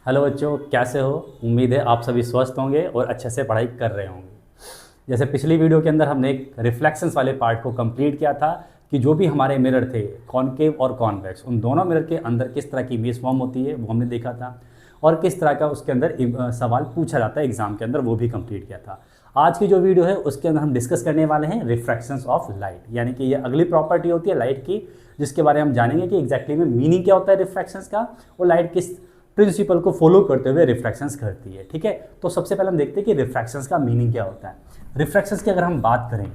Hello बच्चों, कैसे हो? उम्मीद है आप सभी स्वस्थ होंगे और अच्छे से पढ़ाई कर रहे होंगे। जैसे पिछली वीडियो के अंदर हमने एक रिफ्लेक्शंस वाले पार्ट को कंप्लीट किया था कि जो भी हमारे मिरर थे, कॉनकेव और कॉन्वेक्स, उन दोनों मिरर के अंदर किस तरह की इमेज फॉर्म होती है वो हमने देखा था और किस तरह का उसके अंदर सवाल पूछा जाता है एग्जाम के अंदर, वो भी कंप्लीट किया था। आज की जो वीडियो है उसके अंदर हम डिस्कस करने वाले हैं रिफ्रैक्शंस ऑफ लाइट, यानी कि ये अगली प्रॉपर्टी होती है लाइट की, जिसके बारे में हम जानेंगे कि एग्जैक्टली में मीनिंग क्या होता है रिफ्रैक्शंस का और लाइट किस प्रिंसिपल को फॉलो करते हुए रिफ्रैक्शंस करती है। ठीक है, तो सबसे पहले हम देखते हैं कि रिफ्रैक्शंस का मीनिंग क्या होता है। रिफ्रैक्शंस की अगर हम बात करें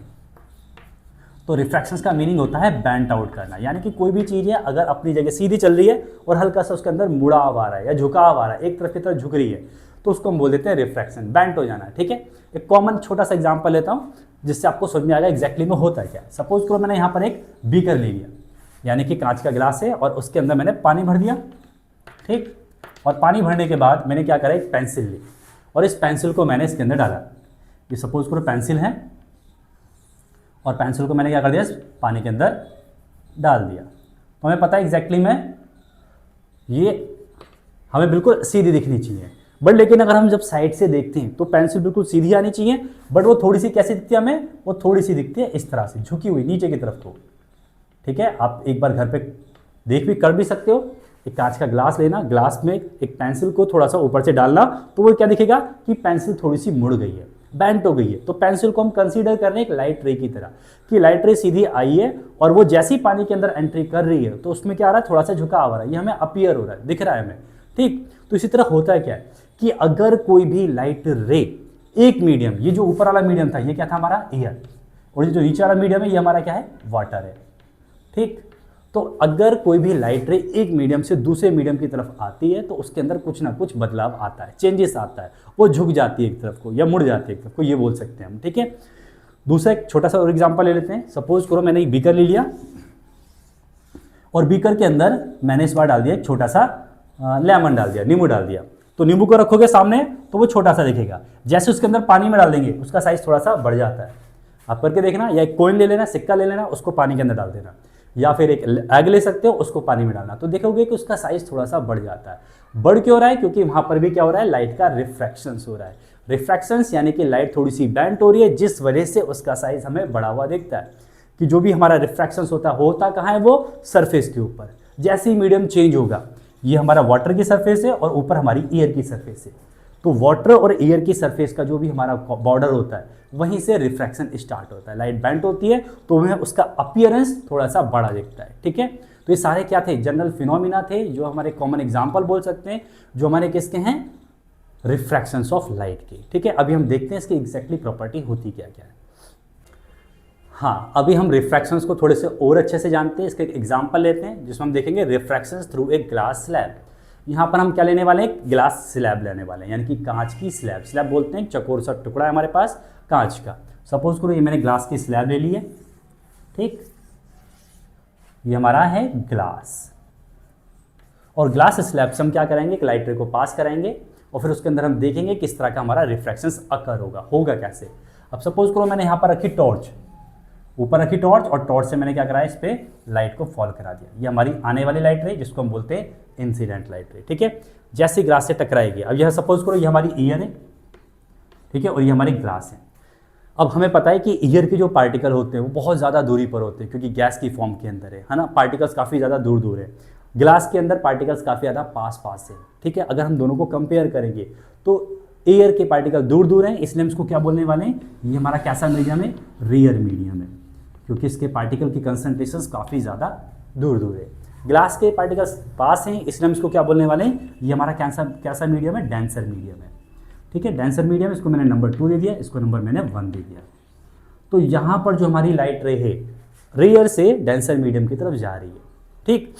तो रिफ्रैक्शंस का मीनिंग होता है बैंट आउट करना, यानी कि कोई भी चीज़ है अगर अपनी जगह सीधी चल रही है और हल्का सा उसके अंदर मुड़ाव आ रहा है या झुकाव आ रहा है, एक तरफ की तरफ झुक रही है, तो उसको हम बोल देते हैं रिफ्रैक्शन, बैंट हो जाना। ठीक है, एक कॉमन छोटा सा एग्जाम्पल लेता हूँ जिससे आपको समझ में आएगा एग्जैक्टली में होता है क्या। सपोज करो मैंने यहाँ पर एक बीकर ले लिया, यानी कि कांच का गिलास है और उसके अंदर मैंने पानी भर दिया। ठीक, और पानी भरने के बाद मैंने क्या करा, एक पेंसिल ली और इस पेंसिल को मैंने इसके अंदर डाला। ये सपोज करो पेंसिल है और पेंसिल को मैंने क्या कर दिया, इस पानी के अंदर डाल दिया। तो हमें पता है एग्जैक्टली में ये हमें बिल्कुल सीधी दिखनी चाहिए, बट लेकिन अगर हम जब साइड से देखते हैं तो पेंसिल बिल्कुल सीधी आनी चाहिए, बट वो थोड़ी सी कैसी दिखती है हमें, वो थोड़ी सी दिखती है इस तरह से झुकी हुई नीचे की तरफ को। ठीक है, आप एक बार घर पे देख भी कर भी सकते हो। एक कांच का ग्लास लेना, ग्लास में एक पेंसिल को थोड़ा सा ऊपर से डालना, तो वो क्या दिखेगा कि पेंसिल थोड़ी सी मुड़ गई है, बेंट हो गई है। तो पेंसिल को हम कंसीडर कर रहे हैं एक लाइट रे की तरह कि लाइट रे सीधी आई है और वो जैसी पानी के अंदर एंट्री कर रही है तो उसमें क्या आ रहा है, थोड़ा सा झुकाव आ रहा है, ये हमें अपीयर हो रहा है, दिख रहा है हमें। ठीक, तो इसी तरह होता है क्या है कि अगर कोई भी लाइट रे एक मीडियम, ये जो ऊपर वाला मीडियम था ये क्या था हमारा एयर, और ये जो नीचे वाला मीडियम है ये हमारा क्या है, वाटर है। ठीक, तो अगर कोई भी लाइट रे एक मीडियम से दूसरे मीडियम की तरफ आती है तो उसके अंदर कुछ ना कुछ बदलाव आता है, चेंजेस आता है, वो झुक जाती है एक तरफ को या मुड़ जाती है एक तरफ को, ये बोल सकते हैं हम। ठीक है, दूसरा एक छोटा सा और एग्जांपल ले लेते हैं। सपोज करो मैंने एक बीकर ले लिया और बीकर के अंदर मैंने इस बार डाल दिया एक छोटा सा लेमन डाल दिया, नींबू डाल दिया। तो नींबू को रखोगे सामने तो वो छोटा सा दिखेगा, जैसे उसके अंदर पानी में डाल देंगे उसका साइज थोड़ा सा बढ़ जाता है। आप करके देखना, या एक कॉइन ले लेना, सिक्का ले लेना, उसको पानी के अंदर डाल देना, या फिर एक एग ले सकते हो उसको पानी में डालना, तो देखोगे कि उसका साइज थोड़ा सा बढ़ जाता है। बढ़ क्यों रहा है, क्योंकि वहां पर भी क्या हो रहा है, लाइट का रिफ्रैक्शंस हो रहा है। रिफ्रैक्शंस यानी कि लाइट थोड़ी सी बेंट हो रही है जिस वजह से उसका साइज हमें बढ़ा हुआ दिखता है। कि जो भी हमारा रिफ्रैक्शंस होता कहाँ है, वो सरफेस के ऊपर। जैसे ही मीडियम चेंज होगा, ये हमारा वाटर की सरफेस है और ऊपर हमारी एयर की सरफेस है, तो वाटर और एयर की सरफेस का जो भी हमारा बॉर्डर होता है वहीं से रिफ्रैक्शन स्टार्ट होता है। लाइट बेंट होती है तो वह उसका अपीयरेंस थोड़ा सा बड़ा दिखता है। ठीक है, तो ये सारे क्या थे, जनरल फिनोमिना थे जो हमारे कॉमन एग्जांपल बोल सकते हैं, जो हमारे किसके हैं, रिफ्रैक्शंस ऑफ लाइट की। ठीक है, अभी हम देखते हैं इसकी एग्जैक्टली प्रॉपर्टी होती क्या क्या है। हाँ, अभी हम रिफ्रैक्शंस को थोड़े से और अच्छे से जानते हैं। इसका एक एग्जाम्पल लेते हैं जिसमें हम देखेंगे रिफ्रैक्शंस थ्रू ए ग्लास स्लैब। यहाँ पर हम क्या लेने वाले हैं, ग्लास स्लैब लेने वाले हैं, यानी कि कांच की स्लैब। स्लैब बोलते हैं चकोर सा टुकड़ा है हमारे पास कांच का। सपोज करो ये मैंने ग्लास की स्लैब ले ली है। ठीक, ये हमारा है ग्लास, और ग्लास स्लैब से हम क्या करेंगे, एक लाइट रे को पास करेंगे और फिर उसके अंदर हम देखेंगे किस तरह का हमारा रिफ्रैक्शंस अकर होगा कैसे। अब सपोज करो मैंने यहाँ पर रखी टॉर्च, ऊपर रखी टॉर्च, और टॉर्च से मैंने क्या करा, इस पे लाइट को फॉल करा दिया। ये हमारी आने वाली लाइट रे जिसको हम बोलते हैं इंसिडेंट लाइट रे। ठीक है, जैसे ग्लास से टकराएगी, अब यह सपोज करो ये हमारी ईयर है, ठीक है, और ये हमारी ग्लास है। अब हमें पता है कि ईयर के जो पार्टिकल होते हैं वो बहुत ज़्यादा दूरी पर होते हैं क्योंकि गैस की फॉर्म के अंदर है ना, पार्टिकल्स काफ़ी ज़्यादा दूर दूर है। ग्लास के अंदर पार्टिकल्स काफ़ी ज़्यादा पास पास है। ठीक है, अगर हम दोनों को कंपेयर करेंगे तो एयर के पार्टिकल दूर दूर हैं, इसलिए हम इसको क्या बोलने वाले हैं, ये हमारा कैसा मीडियम है, रेयर मीडियम है, क्योंकि इसके पार्टिकल की कंसंट्रेशंस काफ़ी ज़्यादा दूर दूर है। ग्लास के पार्टिकल्स पास हैं, इसलिए हम इसको क्या बोलने वाले हैं, ये हमारा कैसा मीडियम है, डेंसर मीडियम है। ठीक है, डेंसर मीडियम, इसको मैंने नंबर 2 दे दिया, इसको नंबर मैंने 1 दे दिया। तो यहाँ पर जो हमारी लाइट रे है रेयर से डेंसर मीडियम की तरफ जा रही है। ठीक,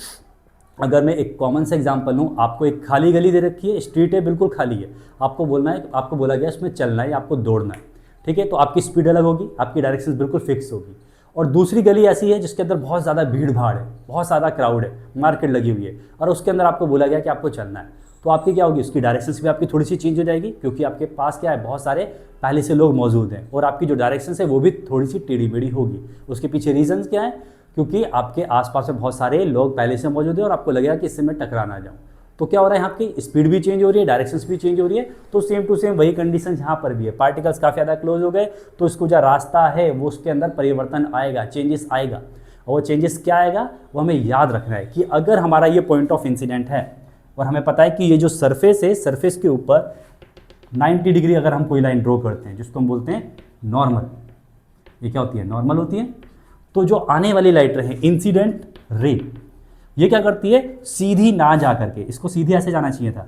अगर मैं एक कॉमन सा एग्जांपल लूँ, आपको एक खाली गली दे रखी है, स्ट्रीट है, बिल्कुल खाली है, आपको बोला गया इसमें चलना है, आपको दौड़ना है। ठीक है, तो आपकी स्पीड अलग होगी, आपकी डायरेक्शन बिल्कुल फिक्स होगी। और दूसरी गली ऐसी है जिसके अंदर बहुत ज़्यादा भीड़ भाड़ है, बहुत ज़्यादा क्राउड है, मार्केट लगी हुई है, और उसके अंदर आपको बोला गया कि आपको चलना है, तो आपकी क्या होगी, उसकी डायरेक्शंस भी आपकी थोड़ी सी चेंज हो जाएगी क्योंकि आपके पास क्या है, बहुत सारे पहले से लोग मौजूद हैं, और आपकी जो डायरेक्शंस है वो भी थोड़ी सी टेढ़ी मेढ़ी होगी। उसके पीछे रीजंस क्या है, क्योंकि आपके आसपास में बहुत सारे लोग पहले से मौजूद हैं और आपको लगेगा कि इससे मैं टकरा ना जाऊँ, तो क्या हो रहा है, यहाँ की स्पीड भी चेंज हो रही है, डायरेक्शंस भी चेंज हो रही है। तो सेम टू सेम वही कंडीशन यहाँ पर भी है, पार्टिकल्स काफ़ी ज़्यादा क्लोज हो गए तो इसको जो रास्ता है वो उसके अंदर परिवर्तन आएगा, चेंजेस आएगा। और वो चेंजेस क्या आएगा वो हमें याद रखना है कि अगर हमारा ये पॉइंट ऑफ इंसिडेंट है और हमें पता है कि ये जो सरफेस है, सरफेस के ऊपर 90 डिग्री अगर हम कोई लाइन ड्रॉ करते हैं जिसको हम बोलते हैं नॉर्मल, ये क्या होती है, नॉर्मल होती है। तो जो आने वाली लाइट रे है, इंसिडेंट रे, ये क्या करती है, सीधी ना जा करके, इसको सीधी ऐसे जाना चाहिए था,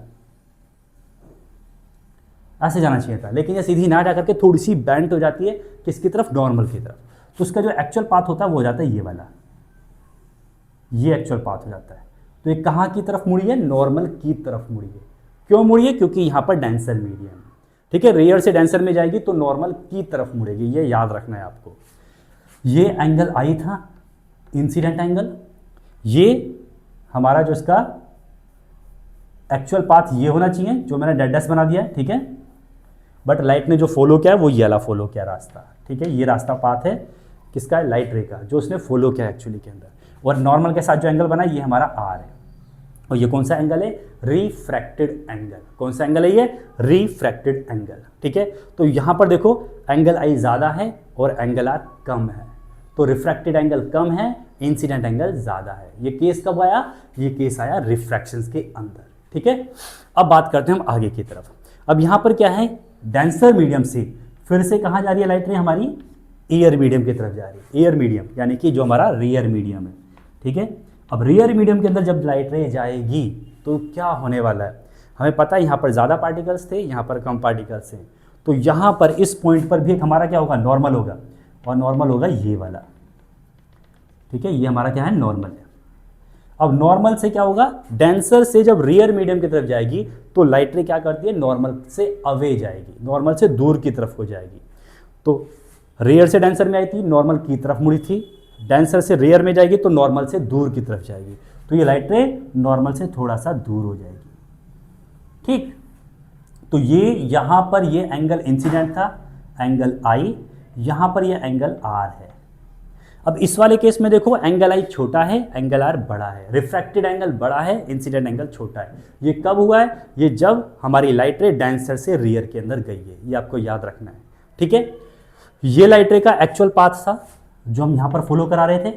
ऐसे जाना चाहिए था, लेकिन ये सीधी ना जा करके थोड़ी सी बेंट हो जाती है किसकी तरफ, नॉर्मल की तरफ। तो उसका जो एक्चुअल पाथ होता है वो हो जाता है ये वाला, ये एक्चुअल पाथ हो जाता है। तो ये कहाँ की तरफ मुड़ी है, नॉर्मल की तरफ मुड़ी है। क्यों मुड़ी है, क्योंकि यहाँ पर डेंसर मीडियम है, ठीक है। रेयर से डेंसर में जाएगी तो नॉर्मल की तरफ मुड़ेगी, ये याद रखना है आपको। ये एंगल आई था, इंसिडेंट एंगल, ये हमारा जो इसका एक्चुअल पाथ ये होना चाहिए जो मैंने डेडस बना दिया है, ठीक है। बट लाइट ने जो फॉलो किया है वो ये वाला फॉलो किया रास्ता, ठीक है। ये रास्ता पाथ है किसका, लाइट रे का, जो उसने फॉलो किया एक्चुअली के अंदर। और नॉर्मल के साथ जो एंगल बना ये हमारा आर है। और ये कौन सा एंगल है, रिफ्रैक्टेड एंगल। कौन सा एंगल है ये, रिफ्रैक्टेड एंगल, ठीक है। तो यहाँ पर देखो एंगल आई ज़्यादा है और एंगल आर कम है, तो रिफ्रैक्टेड एंगल कम है, इंसिडेंट एंगल ज़्यादा है। ये केस कब आया, ये केस आया रिफ्रैक्शंस के अंदर, ठीक है। अब बात करते हैं हम आगे की तरफ। अब यहाँ पर क्या है, डेंसर मीडियम से फिर से कहाँ जा रही है लाइट रे, हमारी एयर मीडियम की तरफ जा रही है। एयर मीडियम यानी कि जो हमारा रेयर मीडियम है, ठीक है। अब रेयर मीडियम के अंदर जब लाइट रे जाएगी तो क्या होने वाला है, हमें पता है यहाँ पर ज़्यादा पार्टिकल्स थे, यहाँ पर कम पार्टिकल्स हैं। तो यहाँ पर इस पॉइंट पर भी एक हमारा क्या होगा, नॉर्मल होगा, और नॉर्मल होगा ये वाला, ठीक है। ये हमारा क्या है, नॉर्मल है। अब नॉर्मल से क्या होगा, डेंसर से जब रेयर मीडियम की तरफ जाएगी तो लाइट रे क्या करती है, नॉर्मल से अवे जाएगी, नॉर्मल से दूर की तरफ हो जाएगी। तो रेयर से डेंसर में आई थी, नॉर्मल की तरफ मुड़ी थी, डेंसर से रेयर में जाएगी तो नॉर्मल से दूर की तरफ जाएगी। तो ये लाइट रे नॉर्मल से थोड़ा सा दूर हो जाएगी, ठीक। तो ये यहाँ पर ये एंगल इंसिडेंट था, एंगल आई, यहाँ पर ये एंगल आर है। अब इस वाले केस में देखो एंगल आई छोटा है, एंगल आर बड़ा है, रिफ्रैक्टेड एंगल बड़ा है, इंसिडेंट एंगल छोटा है। ये कब हुआ है, ये जब हमारी लाइट रे डेंसर से रियर के अंदर गई है, ये आपको याद रखना है, ठीक है। ये लाइट रे का एक्चुअल पाथ था जो हम यहाँ पर फॉलो करा रहे थे,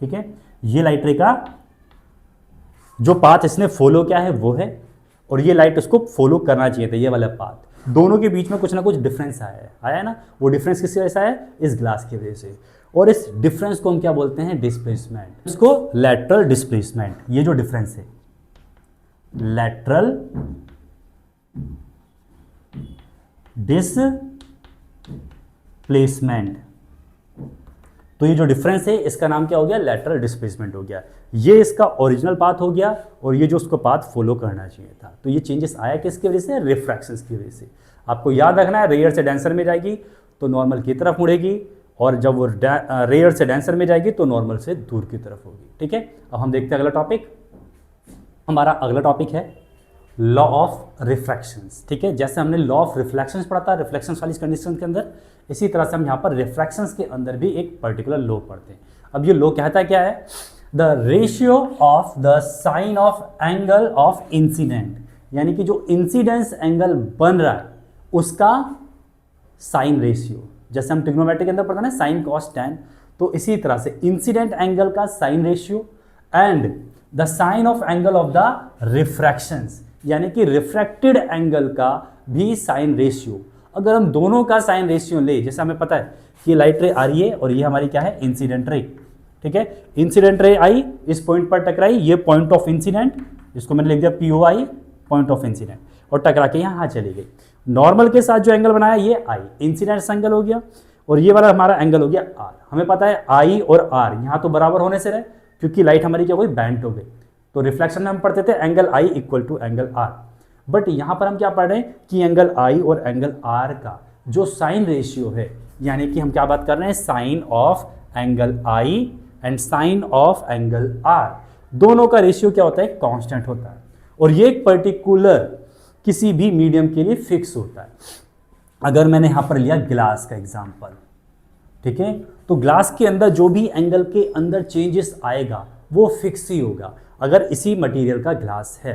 ठीक है। ये लाइट रे का जो पाथ इसने फॉलो किया है वो है, और ये लाइट उसको फॉलो करना चाहिए था, ये वाला पाथ। दोनों के बीच में कुछ ना कुछ डिफरेंस आया है ना। वो डिफरेंस किसकी वजह से आया, इस ग्लास की वजह से। और इस डिफरेंस को हम क्या बोलते हैं, डिस्प्लेसमेंट, इसको लैटरल डिस्प्लेसमेंट। ये जो डिफरेंस है, लैटरल डिस्प्लेसमेंट, तो ये जो डिफरेंस है इसका नाम क्या हो गया, लैटरल डिस्प्लेसमेंट हो गया। ये इसका ओरिजिनल पाथ हो गया और ये जो उसको पाथ फॉलो करना चाहिए था। तो ये चेंजेस आया किसकी वजह से, रिफ्रैक्शंस की वजह से। आपको याद रखना है, रेयर से डेंसर में जाएगी तो नॉर्मल की तरफ मुड़ेगी, और जब वो रेयर से डेंसर में जाएगी तो नॉर्मल से दूर की तरफ होगी, ठीक है। अब हम देखते हैं अगला टॉपिक। हमारा अगला टॉपिक है लॉ ऑफ रिफ्रैक्शंस, ठीक है। जैसे हमने लॉ ऑफ रिफ्लेक्शंस पढ़ा था रिफ्लेक्शंस वाली कंडीशन के अंदर, इसी तरह से हम यहाँ पर रिफ्रैक्शंस के अंदर भी एक पर्टिकुलर लॉ पढ़ते हैं। अब ये लॉ कहता है क्या है, the ratio of the sine of angle of incident, यानी कि जो इंसिडेंस एंगल बन रहा है उसका साइन रेशियो। जैसे हम ट्रिग्नोमेट्री के अंदर पढ़ते हैं साइन कॉस टैन, तो इसी तरह से इंसिडेंट एंगल का sine ratio and the sine of angle of the refractions, यानी कि रिफ्रैक्टेड एंगल का भी साइन रेशियो। अगर हम दोनों का साइन रेशियो ले, जैसे हमें पता है कि लाइट रे आ रही है और ये हमारी क्या है, इंसिडेंट रे, ठीक है। इंसिडेंट रे आई, इस पॉइंट पर टकराई, ये पॉइंट ऑफ इंसिडेंट, इसको मैंने लिख दिया POI, पॉइंट ऑफ इंसिडेंट, और टकरा के यहाँ चली गई। नॉर्मल के साथ जो एंगल बनाया ये आई, इंसिडेंट एंगल हो गया, और ये वाला हमारा एंगल हो गया आर। हमें पता है आई और आर यहाँ तो बराबर होने से रहे, क्योंकि लाइट हमारी क्या हुई, बैंट हो गई। तो रिफ्लेक्शन में हम पढ़ते थे angle I equal to angle R, but यहाँ पर हम क्या पढ़ रहे हैं कि एंगल आई और एंगल आर का जो साइन रेशियो है, यानी कि हम क्या बात कर रहे हैं, sine of angle I and sine of angle R, दोनों का रेशियो क्या होता है, कांस्टेंट होता है। और ये एक पर्टिकुलर किसी भी मीडियम के लिए फिक्स होता है। अगर मैंने यहाँ पर लिया ग्लास का एग्जाम्पल, ठीक है, तो ग्लास के अंदर जो भी एंगल के अंदर चेंजेस आएगा वो फिक्स ही होगा, अगर इसी मटेरियल का ग्लास है।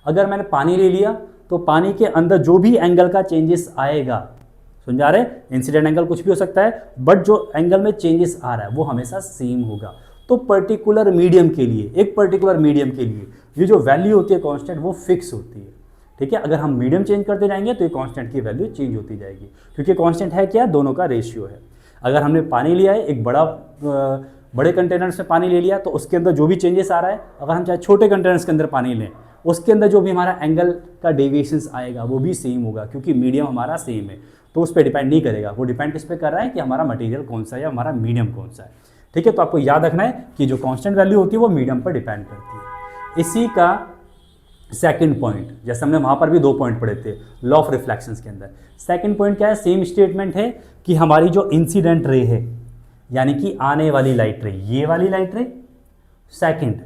अगर मैंने पानी ले लिया तो पानी के अंदर जो भी एंगल का चेंजेस आएगा, समझा रहे, इंसिडेंट एंगल कुछ भी हो सकता है, बट जो एंगल में चेंजेस आ रहा है वो हमेशा सेम होगा। तो पर्टिकुलर मीडियम के लिए, एक पर्टिकुलर मीडियम के लिए ये जो वैल्यू होती है कांस्टेंट वो फिक्स होती है, ठीक है। अगर हम मीडियम चेंज करते जाएंगे तो ये कांस्टेंट की वैल्यू चेंज होती जाएगी, क्योंकि कांस्टेंट है क्या, दोनों का रेशियो है। अगर हमने पानी लिया है, एक बड़े कंटेनर्स में पानी ले लिया तो उसके अंदर जो भी चेंजेस आ रहा है, अगर हम चाहे छोटे कंटेनर्स के अंदर पानी लें, उसके अंदर जो भी हमारा एंगल का डेविएशंस आएगा वो भी सेम होगा, क्योंकि मीडियम हमारा सेम है। तो उस पर डिपेंड नहीं करेगा, वो डिपेंड किस पे कर रहा है कि हमारा मटेरियल कौन सा है या हमारा मीडियम कौन सा है, ठीक है। तो आपको याद रखना है कि जो कांस्टेंट वैल्यू होती है वो मीडियम पर डिपेंड करती है। इसी का सेकंड पॉइंट, जैसे हमने वहाँ पर भी 2 पॉइंट पढ़े थे लॉ ऑफ रिफ्लेक्शंस के अंदर, सेकंड पॉइंट क्या है, सेम स्टेटमेंट है कि हमारी जो इंसिडेंट रे है, यानी कि आने वाली लाइट रे, ये वाली लाइट रे, सेकंड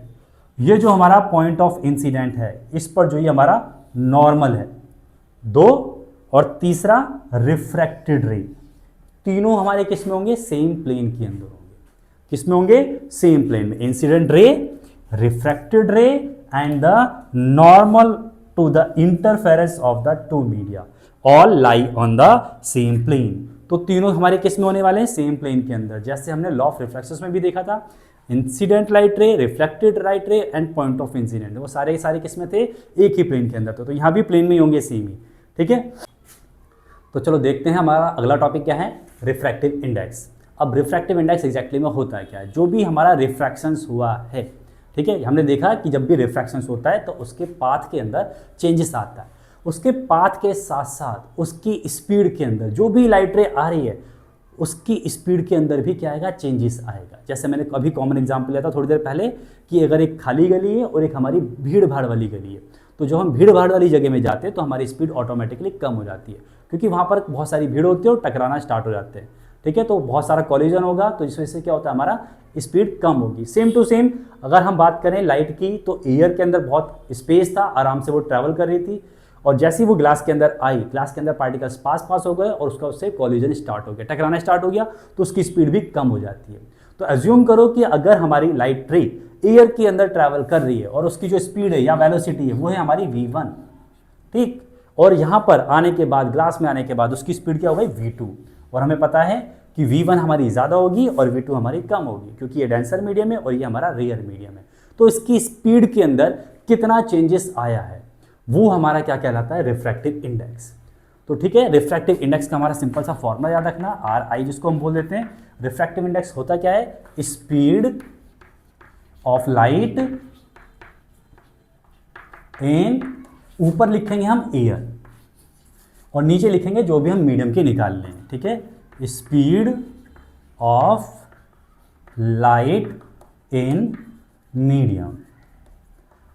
ये जो हमारा पॉइंट ऑफ इंसिडेंट है इस पर जो ये हमारा नॉर्मल है 2, और तीसरा रिफ्रैक्टेड रे, तीनों हमारे किस में होंगे, सेम प्लेन के अंदर होंगे। किस में होंगे, सेम प्लेन में। Incident ray, refracted ray and the normal to the interference of the two media all lie on the same plane. तो तीनों हमारे किस में होने वाले हैं, सेम प्लेन के अंदर। जैसे हमने लॉ ऑफ रिफ्लेक्शंस में भी देखा था, इंसिडेंट लाइट रे, रिफ्लेक्टेड लाइट रे एंड पॉइंट ऑफ इंसिडेंट, वो सारे किस में थे, एक ही प्लेन के अंदर थे। तो यहाँ भी प्लेन में ही होंगे सेम ही, ठीक है। तो चलो देखते हैं हमारा अगला टॉपिक क्या है, रिफ्रैक्टिव इंडेक्स। अब रिफ्रैक्टिव इंडेक्स एग्जैक्टली में होता है क्या है, जो भी हमारा रिफ्रैक्शंस हुआ है, ठीक है। हमने देखा कि जब भी रिफ्रैक्शंस होता है तो उसके पाथ के अंदर चेंजेस आता है, उसके पाथ के साथ साथ उसकी स्पीड के अंदर जो भी लाइट रे आ रही है उसकी स्पीड के अंदर भी क्या आएगा, चेंजेस आएगा। जैसे मैंने अभी कॉमन एग्जांपल लिया था थोड़ी देर पहले कि अगर एक खाली गली है और एक हमारी भीड़ भाड़ वाली गली है, तो जब हम भीड़ भाड़ वाली जगह में जाते हैं तो हमारी स्पीड ऑटोमेटिकली कम हो जाती है, क्योंकि वहाँ पर बहुत सारी भीड़ होती है और टकराना स्टार्ट हो जाते हैं, ठीक है। तो बहुत सारा कॉलिजन होगा, तो इस वजह से क्या होता है, हमारा स्पीड कम होगी। सेम टू सेम अगर हम बात करें लाइट की, तो एयर के अंदर बहुत स्पेस था, आराम से वो ट्रैवल कर रही थी, और जैसे ही वो ग्लास के अंदर आई, ग्लास के अंदर पार्टिकल्स पास हो गए और उसका उससे कॉलिजन स्टार्ट हो गया, टकराना स्टार्ट हो गया, तो उसकी स्पीड भी कम हो जाती है। तो एज्यूम करो कि अगर हमारी लाइट रे एयर के अंदर ट्रैवल कर रही है और उसकी जो स्पीड है या वेलोसिटी है वो है हमारी v1, ठीक, और यहाँ पर आने के बाद, ग्लास में आने के बाद उसकी स्पीड क्या हो गई, v2, और हमें पता है कि v1 हमारी ज़्यादा होगी और v2 हमारी कम होगी, क्योंकि ये डेंसर मीडियम है और ये हमारा रेयर मीडियम है। तो इसकी स्पीड के अंदर कितना चेंजेस आया है वो हमारा क्या कहलाता है, रिफ्रैक्टिव इंडेक्स। तो ठीक है, रिफ्रैक्टिव इंडेक्स का हमारा सिंपल सा फॉर्मूला याद रखना, RI जिसको हम बोल देते हैं। रिफ्रैक्टिव इंडेक्स होता क्या है, स्पीड ऑफ लाइट इन, ऊपर लिखेंगे हम एयर और नीचे लिखेंगे जो भी हम मीडियम के निकाल लें, ठीक है, speed of light in medium.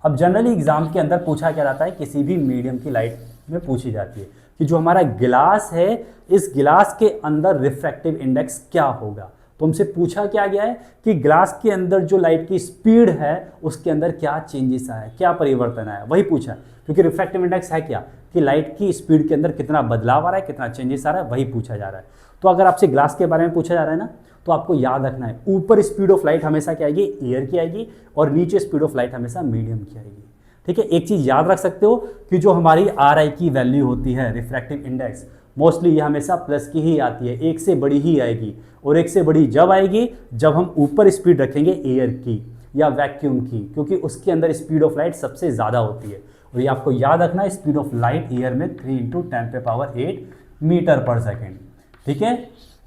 अब जनरली एग्जाम के अंदर पूछा क्या जाता है, किसी भी मीडियम की लाइट में पूछी जाती है कि जो हमारा गिलास है, इस गिलास के अंदर रिफ्रैक्टिव इंडेक्स क्या होगा। तो हमसे पूछा क्या गया है कि ग्लास के अंदर जो लाइट की स्पीड है उसके अंदर क्या चेंजेस आया, क्या परिवर्तन आया, वही पूछा है। क्योंकि रिफ्रैक्टिव इंडेक्स है क्या, कि लाइट की स्पीड के अंदर कितना बदलाव आ रहा है, कितना चेंजेस आ रहा है, वही पूछा जा रहा है। तो अगर आपसे ग्लास के बारे में पूछा जा रहा है ना, तो आपको याद रखना है, ऊपर स्पीड ऑफ लाइट हमेशा क्या आएगी, एयर की आएगी, और नीचे स्पीड ऑफ लाइट हमेशा मीडियम की आएगी, ठीक है। एक चीज़ याद रख सकते हो कि जो हमारी RI की वैल्यू होती है, रिफ्रैक्टिव इंडेक्स, मोस्टली ये हमेशा प्लस की ही आती है, एक से बड़ी ही आएगी, और एक से बड़ी जब आएगी जब हम ऊपर स्पीड रखेंगे एयर की या वैक्यूम की, क्योंकि उसके अंदर स्पीड ऑफ लाइट सबसे ज़्यादा होती है। और ये आपको याद रखना है, स्पीड ऑफ लाइट एयर में 3 × 10⁸ मीटर पर सेकेंड, ठीक है।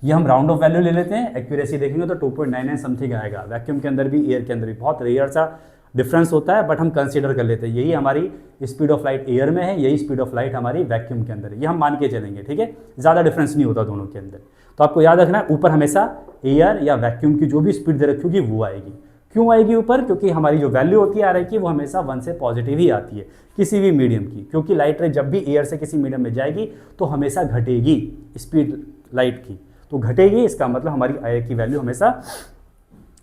ये हम राउंड ऑफ वैल्यू ले लेते हैं, एक्यूरेसी देखेंगे तो 2.99 समथिंग आएगा। वैक्यूम के अंदर भी एयर के अंदर भी बहुत रेयर सा डिफरेंस होता है, बट हम कंसीडर कर लेते हैं यही हमारी स्पीड ऑफ लाइट एयर में है, यही स्पीड ऑफ लाइट हमारी वैक्यूम के अंदर है, ये हम मान के चलेंगे, ठीक है। ज़्यादा डिफरेंस नहीं होता दोनों के अंदर। तो आपको याद रखना है, ऊपर हमेशा एयर या वैक्यूम की जो भी स्पीड दे रखी होगी वो आएगी। क्यों आएगी ऊपर, क्योंकि हमारी जो वैल्यू होती है RI की वो हमेशा 1 से पॉजिटिव ही आती है किसी भी मीडियम की, क्योंकि लाइट रे जब भी एयर से किसी मीडियम में जाएगी तो हमेशा घटेगी स्पीड लाइट की, तो घटेगी, इसका मतलब हमारी RI की वैल्यू हमेशा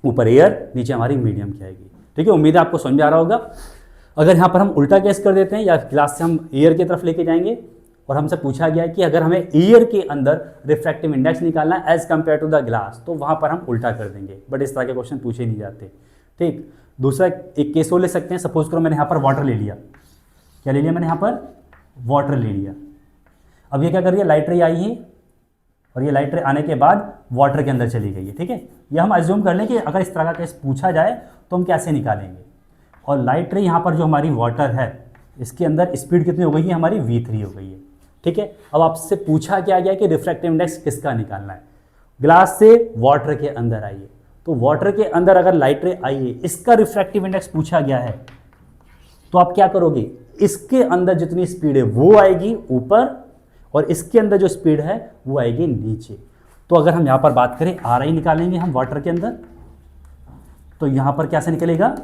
ऊपर एयर, नीचे हमारी मीडियम की आएगी, ठीक है। उम्मीद है आपको समझ आ रहा होगा। अगर यहाँ पर हम उल्टा केस कर देते हैं, या क्लास से हम एयर की तरफ लेके जाएंगे और हमसे पूछा गया है कि अगर हमें एयर के अंदर रिफ्रैक्टिव इंडेक्स निकालना है as compare to the glass, तो वहाँ पर हम उल्टा कर देंगे, बट इस तरह के क्वेश्चन पूछे ही नहीं जाते, ठीक। दूसरा एक केस वो ले सकते हैं, सपोज करो मैंने यहाँ पर वाटर ले लिया, क्या ले लिया मैंने यहाँ पर, वाटर ले लिया। अब ये क्या कर रही है, लाइट रे आई है और ये लाइट रे आने के बाद वाटर के अंदर चली गई है, ठीक है। ये हम अज्यूम कर लें कि अगर इस तरह का केस पूछा जाए तो हम कैसे निकालेंगे। और लाइट रे यहाँ पर जो हमारी वाटर है इसके अंदर स्पीड कितनी हो गई है हमारी, v3 हो गई है, ठीक है। अब आपसे पूछा क्या गया कि रिफ्रैक्टिव इंडेक्स किसका निकालना है। ग्लास से वाटर के अंदर आइए, तो वाटर के अंदर अगर लाइट रे आई है, इसका रिफ्रैक्टिव इंडेक्स पूछा गया है, तो आप क्या करोगे, इसके अंदर जितनी स्पीड है वो आएगी ऊपर और इसके अंदर जो स्पीड है वो आएगी नीचे। तो अगर हम यहाँ पर बात करें RI निकालेंगे हम वाटर के अंदर, तो यहाँ पर कैसे निकलेगा,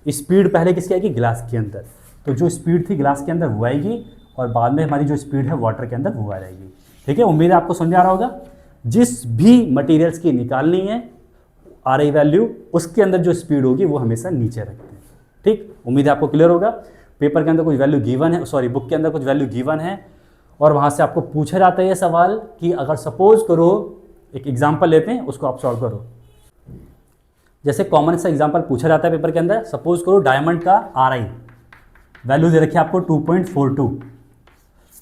स्पीड पहले किसकी आएगी, ग्लास के अंदर। तो जो स्पीड थी ग्लास के अंदर वो आएगी और बाद में हमारी जो स्पीड है वाटर के अंदर वो आ जाएगी, ठीक है। उम्मीद है आपको समझ में आ रहा होगा। जिस भी मटेरियल्स की निकालनी है RI वैल्यू, उसके अंदर जो स्पीड होगी वो हमेशा नीचे रखते हैं, ठीक। उम्मीद है आपको क्लियर होगा। पेपर के अंदर कुछ वैल्यू गिवन है, सॉरी बुक के अंदर कुछ वैल्यू गिवन है और वहाँ से आपको पूछा जाता है ये सवाल कि अगर सपोज करो, एक एग्जाम्पल लेते हैं उसको आप सॉल्व करो। जैसे कॉमन सा एग्जाम्पल पूछा जाता है पेपर के अंदर, सपोज करो डायमंड का RI वैल्यू दे रखी है आपको 2.42,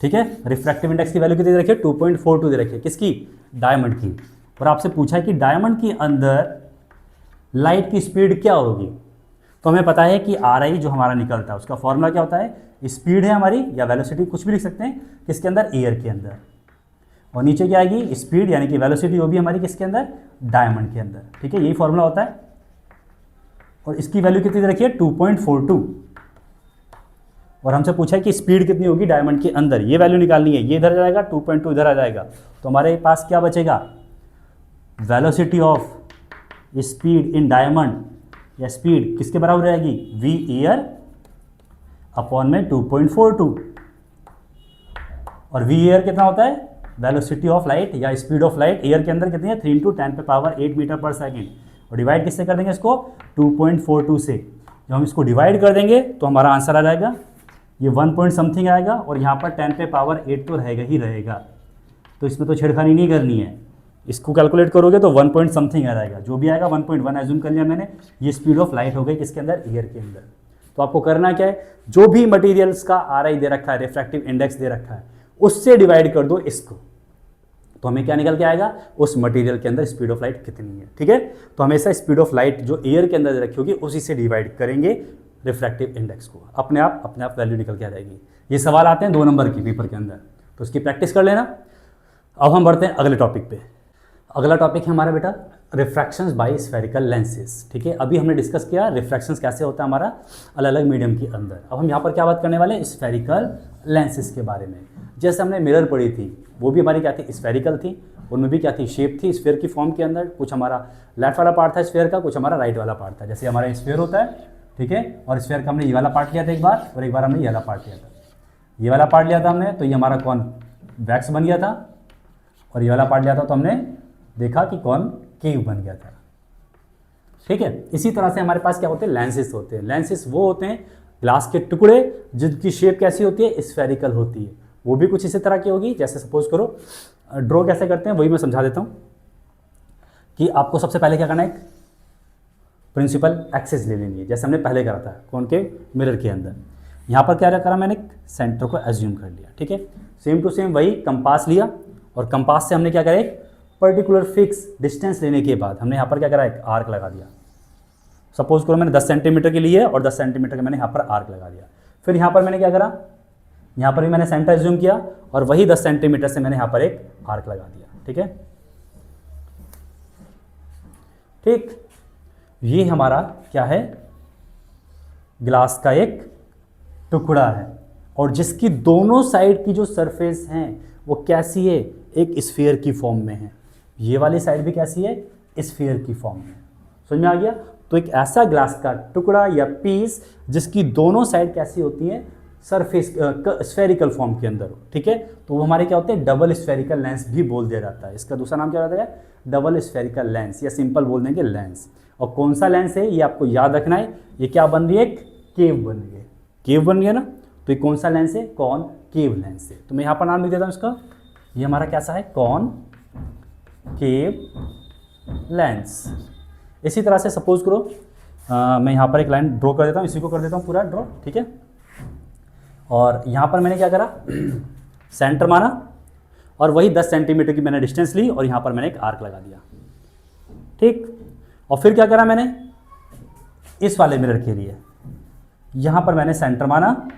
ठीक है। रिफ्रैक्टिव इंडेक्स की वैल्यू कितनी दे रखी है, 2.42 दे रखी है, किसकी, डायमंड की। और आपसे पूछा है कि डायमंड के अंदर लाइट की स्पीड क्या होगी। तो हमें पता है कि RI जो हमारा निकलता है उसका फॉर्मूला क्या होता है, स्पीड है हमारी या वेलोसिटी, कुछ भी लिख सकते हैं, किसके अंदर, एयर के अंदर। और नीचे क्या आएगी, स्पीड यानी कि वेलोसिटी, वो भी हमारी किसके अंदर, डायमंड के अंदर, ठीक है। यही फॉर्मूला होता है। और इसकी वैल्यू कितनी दे रखी है, 2.42। और हमसे पूछा है कि स्पीड कितनी होगी डायमंड के अंदर, ये वैल्यू निकालनी है। ये इधर आ जाएगा, 2.2 इधर आ जाएगा, तो हमारे पास क्या बचेगा, velocity of speed in diamond या स्पीड किसके बराबर रहेगी, v एयर अपॉन में 2.42। और v एयर कितना होता है, वेलोसिटी ऑफ लाइट या स्पीड ऑफ लाइट एयर के अंदर कितनी है, 3 × 10⁸ मीटर पर सेकेंड। और डिवाइड किससे कर देंगे इसको, 2.42 से। जब हम इसको डिवाइड कर देंगे तो हमारा आंसर आ जाएगा, ये 1 पॉइंट समथिंग आएगा और यहाँ पर 10⁸ तो रहेगा ही रहेगा। तो इसमें तो छेड़खानी नहीं करनी है, इसको कैलकुलेट करोगे तो 1 पॉइंट समथिंग आ जाएगा, जो भी आएगा 1.1 एज्यूम कर लिया मैंने। ये स्पीड ऑफ लाइट हो गई किसके अंदर, एयर के अंदर। तो आपको करना क्या है, जो भी मटेरियल्स का RI दे रखा है, रिफ्रैक्टिव इंडेक्स दे रखा है, उससे डिवाइड कर दो इसको, तो हमें क्या निकल के आएगा, उस मटेरियल के अंदर स्पीड ऑफ लाइट कितनी है, ठीक है। तो हमेशा स्पीड ऑफ लाइट जो एयर के अंदर दे रखी होगी उसी से डिवाइड करेंगे रिफ्रैक्टिव इंडेक्स को, अपने आप वैल्यू निकल के आ जाएगी। ये सवाल आते हैं 2 नंबर की पेपर के अंदर, तो उसकी प्रैक्टिस कर लेना। अब हम बढ़ते हैं अगले टॉपिक पे। अगला टॉपिक है हमारा बेटा रिफ्रैक्शंस बाय स्फेरिकल लेंसेज, ठीक है। अभी हमने डिस्कस किया रिफ्रैक्शंस कैसे होता है हमारा अलग अलग मीडियम के अंदर। अब हम यहाँ पर क्या बात करने वाले हैं, स्फेरिकल लेंसेज के बारे में। जैसे हमने मिरर पढ़ी थी, वो भी हमारी क्या थी, स्फेरिकल थी। उनमें भी क्या थी, शेप थी, स्फेयर की फॉर्म के अंदर। कुछ हमारा लेफ्ट वाला पार्ट था स्फेयर का, कुछ हमारा राइट वाला पार्ट था। जैसे हमारा स्फेयर होता है, ठीक है, और स्फेयर का हमने ये वाला पार्ट लिया था एक बार, और एक बार हमने ये वाला पार्ट लिया था। ये वाला पार्ट लिया था हमने, तो ये हमारा कौन वैक्स बन गया था, और ये वाला पार्ट लिया था तो हमने देखा कि कौन केव बन गया था, ठीक है। इसी तरह से हमारे पास क्या होते हैं, लेंसेज होते हैं। लेंसेज वो होते हैं ग्लास के टुकड़े जिनकी शेप कैसी होती है, स्फेरिकल होती है। वो भी कुछ इसी तरह की होगी। जैसे सपोज करो, ड्रॉ कैसे करते हैं वही मैं समझा देता हूँ कि आपको सबसे पहले क्या करना है, एक प्रिंसिपल एक्सिस ले लेनी है, जैसे हमने पहले करा था कौन के, मिरर के अंदर। यहाँ पर क्या करा मैंने, सेंटर को एज्यूम कर लिया, ठीक है। सेम टू सेम वही कंपास लिया, और कंपास से हमने क्या करा, एक पर्टिकुलर फिक्स डिस्टेंस लेने के बाद हमने यहाँ पर क्या करा, एक आर्क लगा दिया। सपोज करो मैंने 10 सेंटीमीटर के लिए और 10 सेंटीमीटर का मैंने यहाँ पर आर्क लगा दिया। फिर यहाँ पर मैंने क्या करा, यहाँ पर भी मैंने सेंटर एज्यूम किया और वही 10 सेंटीमीटर से मैंने यहाँ पर एक आर्क लगा दिया, ठीक है। ठीक, ये हमारा क्या है, ग्लास का एक टुकड़ा है, और जिसकी दोनों साइड की जो सरफेस हैं वो कैसी है, एक स्फीयर की फॉर्म में है। ये वाली साइड भी कैसी है, स्फीयर की फॉर्म में। समझ में आ गया। तो एक ऐसा ग्लास का टुकड़ा या पीस जिसकी दोनों साइड कैसी होती है, सरफेस स्फेरिकल फॉर्म के अंदर, ठीक है। तो वो हमारे क्या होते हैं, डबल स्फेरिकल लेंस भी बोल दिया जाता है। इसका दूसरा नाम क्या रहता है, डबल स्फेरिकल लेंस, या सिंपल बोल देंगे लेंस। और कौन सा लेंस है ये आपको याद रखना है। ये क्या बन रही है, एक केव बन रही है, केव बन गया ना। तो ये कौन सा लेंस है, कौन केव लेंस है। तो मैं यहाँ पर नाम लिख देता हूँ इसका, ये हमारा कैसा है, कौन केव लेंस। इसी तरह से सपोज करो मैं यहाँ पर एक लाइन ड्रॉ कर देता हूँ, इसी को कर देता हूँ पूरा ड्रॉ, ठीक है। और यहाँ पर मैंने क्या करा, सेंटर माना और वही 10 सेंटीमीटर की मैंने डिस्टेंस ली और यहाँ पर मैंने एक आर्क लगा दिया, ठीक। और फिर क्या करा मैंने, इस वाले मिरर के लिए यहाँ पर मैंने सेंटर माना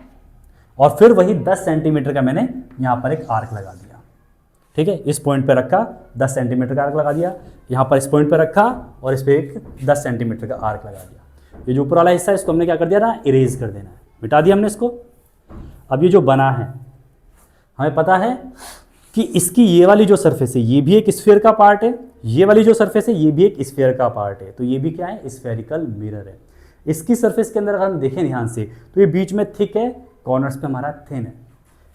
और फिर वही 10 सेंटीमीटर का मैंने यहाँ पर एक आर्क लगा दिया, ठीक है। इस पॉइंट पे रखा, 10 सेंटीमीटर का आर्क लगा दिया, यहाँ पर इस पॉइंट पे रखा और इस पर एक 10 सेंटीमीटर का आर्क लगा दिया। ये जो ऊपर वाला हिस्सा है इसको हमने क्या कर दिया ना, इरेज कर देना है, मिटा दिया हमने इसको। अब ये जो बना है, हमें पता है कि इसकी ये वाली जो सरफेस है ये भी एक स्फीयर का पार्ट है, ये वाली जो सरफेस है ये भी एक स्फीयर का पार्ट है, तो ये भी क्या है, स्फेरिकल मिरर है। इसकी सरफेस के अंदर अगर हम देखें ध्यान से तो ये बीच में थिक है, कॉर्नर्स पे हमारा थिन है।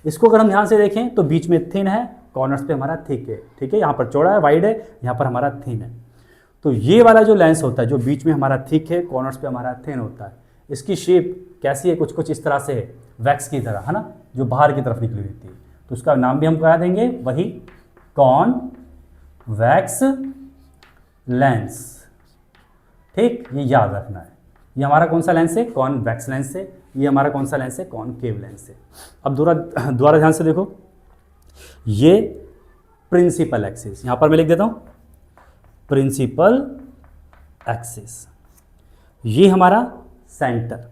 इसको अगर हम ध्यान से देखें तो बीच में थिन है, कॉर्नर्स पे हमारा थिक है, ठीक है। यहाँ पर चौड़ा है, वाइड है, यहाँ पर हमारा थिन है। तो ये वाला जो लेंस होता है जो बीच में हमारा थिक है, कॉर्नर्स पे हमारा थिन होता है, इसकी शेप कैसी है, कुछ कुछ इस तरह से है, वैक्स की तरह, है ना, जो बाहर की तरफ निकली रहती है। तो उसका नाम भी हम क्या देंगे, वही कॉन्वेक्स लेंस, ठीक। ये याद रखना है, ये हमारा कौन सा लेंस है, कॉन्वेक्स लेंस है। ये हमारा कौन सा लेंस है, कॉनकेव लेंस है। अब दोबारा ध्यान से देखो, ये प्रिंसिपल एक्सिस, यहां पर मैं लिख देता हूं प्रिंसिपल एक्सिस, ये हमारा सेंटर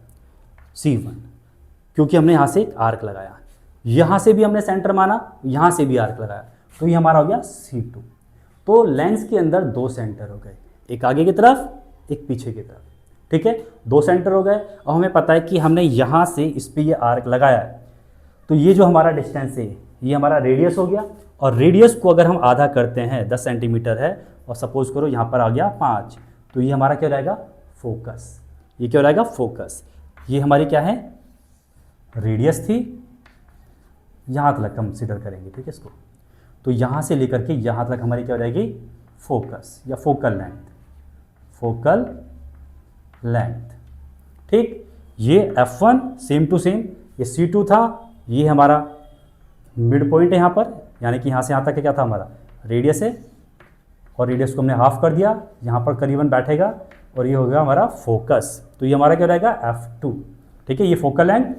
C1, क्योंकि हमने यहां से एक आर्क लगाया, यहां से भी हमने सेंटर माना, यहां से भी आर्क लगाया, तो ये हमारा हो गया C2। तो लेंस के अंदर 2 सेंटर हो गए, एक आगे की तरफ एक पीछे की तरफ, ठीक है, 2 सेंटर हो गए। और हमें पता है कि हमने यहाँ से इस पर ये आर्क लगाया है, तो ये जो हमारा डिस्टेंस है ये हमारा रेडियस हो गया। और रेडियस को अगर हम आधा करते हैं, 10 सेंटीमीटर है और सपोज करो यहाँ पर आ गया 5, तो ये हमारा क्या रहेगा, फोकस। ये क्या रहेगा, फोकस। ये हमारी क्या है, रेडियस थी, यहाँ तक कंसीडर करेंगे, ठीक है इसको। तो यहाँ से लेकर के यहाँ तक हमारी क्या रहेगी, फोकस या फोकल लेंथ, फोकल लेंथ, ठीक। ये F1 सेम टू सेम, ये C2 था, ये हमारा मिड पॉइंट है यहाँ पर, यानी कि यहाँ से यहाँ तक क्या था हमारा रेडियस है, और रेडियस को हमने हाफ कर दिया, यहाँ पर करीबन बैठेगा, और ये हो गया हमारा फोकस। तो ये हमारा क्या रहेगा, F2, ठीक है। ये फोकल लेंथ,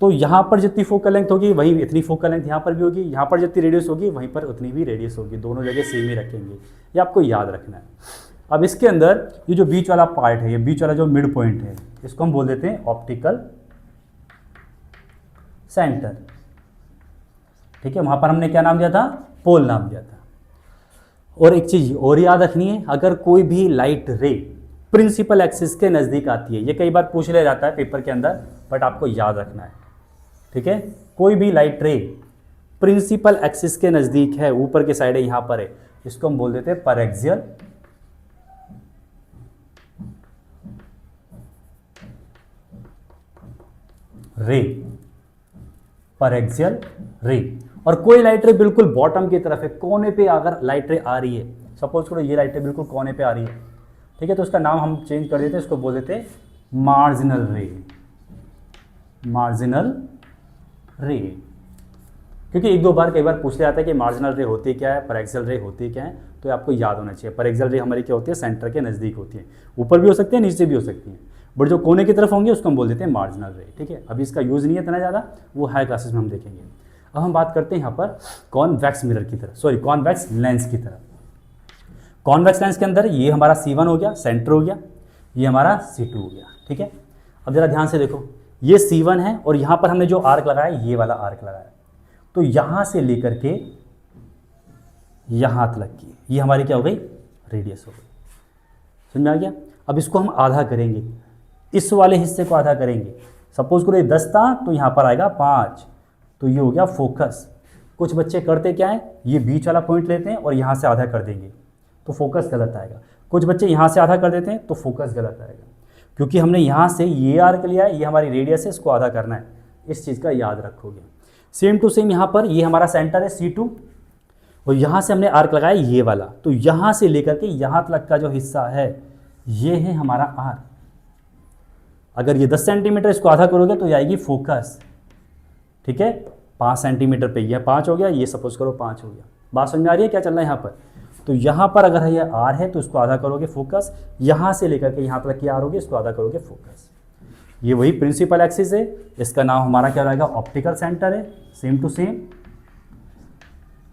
तो यहाँ पर जितनी फोकल लेंथ होगी वही इतनी फोकल लेंथ यहाँ पर भी होगी, यहाँ पर जितनी रेडियस होगी वहीं पर उतनी भी रेडियस होगी, दोनों जगह सेम ही रखेंगे, ये आपको याद रखना है। अब इसके अंदर ये जो बीच वाला पार्ट है, ये बीच वाला जो मिड पॉइंट है, इसको हम बोल देते हैं ऑप्टिकल सेंटर, ठीक है। वहां पर हमने क्या नाम दिया था, पोल नाम दिया था। और एक चीज और याद रखनी है, अगर कोई भी लाइट रे प्रिंसिपल एक्सिस के नज़दीक आती है, ये कई बार पूछ लिया जाता है पेपर के अंदर, बट आपको याद रखना है, ठीक है। कोई भी लाइट रे प्रिंसिपल एक्सिस के नज़दीक है, ऊपर के साइड है, यहाँ पर है, इसको हम बोल देते हैं परएक्सियल रे, परएक्सियल रे। और कोई लाइट रे बिल्कुल बॉटम की तरफ है, कोने पे अगर लाइट रे आ रही है, सपोज करो ये लाइट रे बिल्कुल कोने पे आ रही है, ठीक है, तो उसका नाम हम चेंज कर देते हैं, इसको बोल देते हैं मार्जिनल रे, मार्जिनल रे। क्योंकि एक दो बार कई बार पूछ लिया जाता है कि मार्जिनल रे होती क्या है, परएक्सियल रे होती क्या है, तो आपको याद होना चाहिए। परएक्सियल रे हमारी क्या होती है, सेंटर के नज़दीक होती है, ऊपर भी हो सकती है नीचे भी हो सकती है, बट जो कोने की तरफ होंगे उसको हम बोल देते हैं मार्जिनल रे, ठीक है। अभी इसका यूज़ नहीं है इतना ज़्यादा, वो हाई क्लासेस में हम देखेंगे। अब हम बात करते हैं यहाँ पर कॉन्वेक्स मिरर की तरफ, सॉरी कॉन्वेक्स लेंस की तरफ। कॉन्वेक्स लेंस के अंदर ये हमारा C1 हो गया, सेंटर हो गया, ये हमारा C2 हो गया, ठीक है। अब जरा ध्यान से देखो, ये C1 है और यहाँ पर हमने जो आर्क लगाया, ये वाला आर्क लगाया, तो यहाँ से लेकर के यहाँ तक की ये हमारी क्या हो गई, रेडियस हो गई। समझ में आ गया। अब इसको हम आधा करेंगे, इस वाले हिस्से को आधा करेंगे। सपोज करो ये 10 था तो यहाँ पर आएगा 5, तो ये हो गया फोकस। कुछ बच्चे करते क्या है, ये बीच वाला पॉइंट लेते हैं और यहाँ से आधा कर देंगे, तो फोकस गलत आएगा। कुछ बच्चे यहाँ से आधा कर देते हैं तो फोकस गलत आएगा, क्योंकि हमने यहाँ से ये आर्क लिया है, ये हमारी रेडियस है, इसको आधा करना है, इस चीज़ का याद रखोगे। सेम टू सेम यहाँ पर ये हमारा सेंटर है C2 और यहाँ से हमने आर्क लगाया ये वाला, तो यहाँ से लेकर के यहाँ तक का जो हिस्सा है ये है हमारा आर्क। अगर ये 10 सेंटीमीटर इसको आधा करोगे तो ये आएगी फोकस, ठीक है। 5 सेंटीमीटर पे ये 5 हो गया, ये सपोज करो 5 हो गया। बात समझ में आ रही है क्या चल रहा है यहाँ पर। तो यहाँ पर अगर ये आर है तो इसको आधा करोगे फोकस, यहाँ से लेकर के यहाँ तक की आर होगी, इसको आधा करोगे फोकस। ये वही प्रिंसिपल एक्सिस है, इसका नाम हमारा क्या रहेगा, ऑप्टिकल सेंटर है, सेम टू सेम।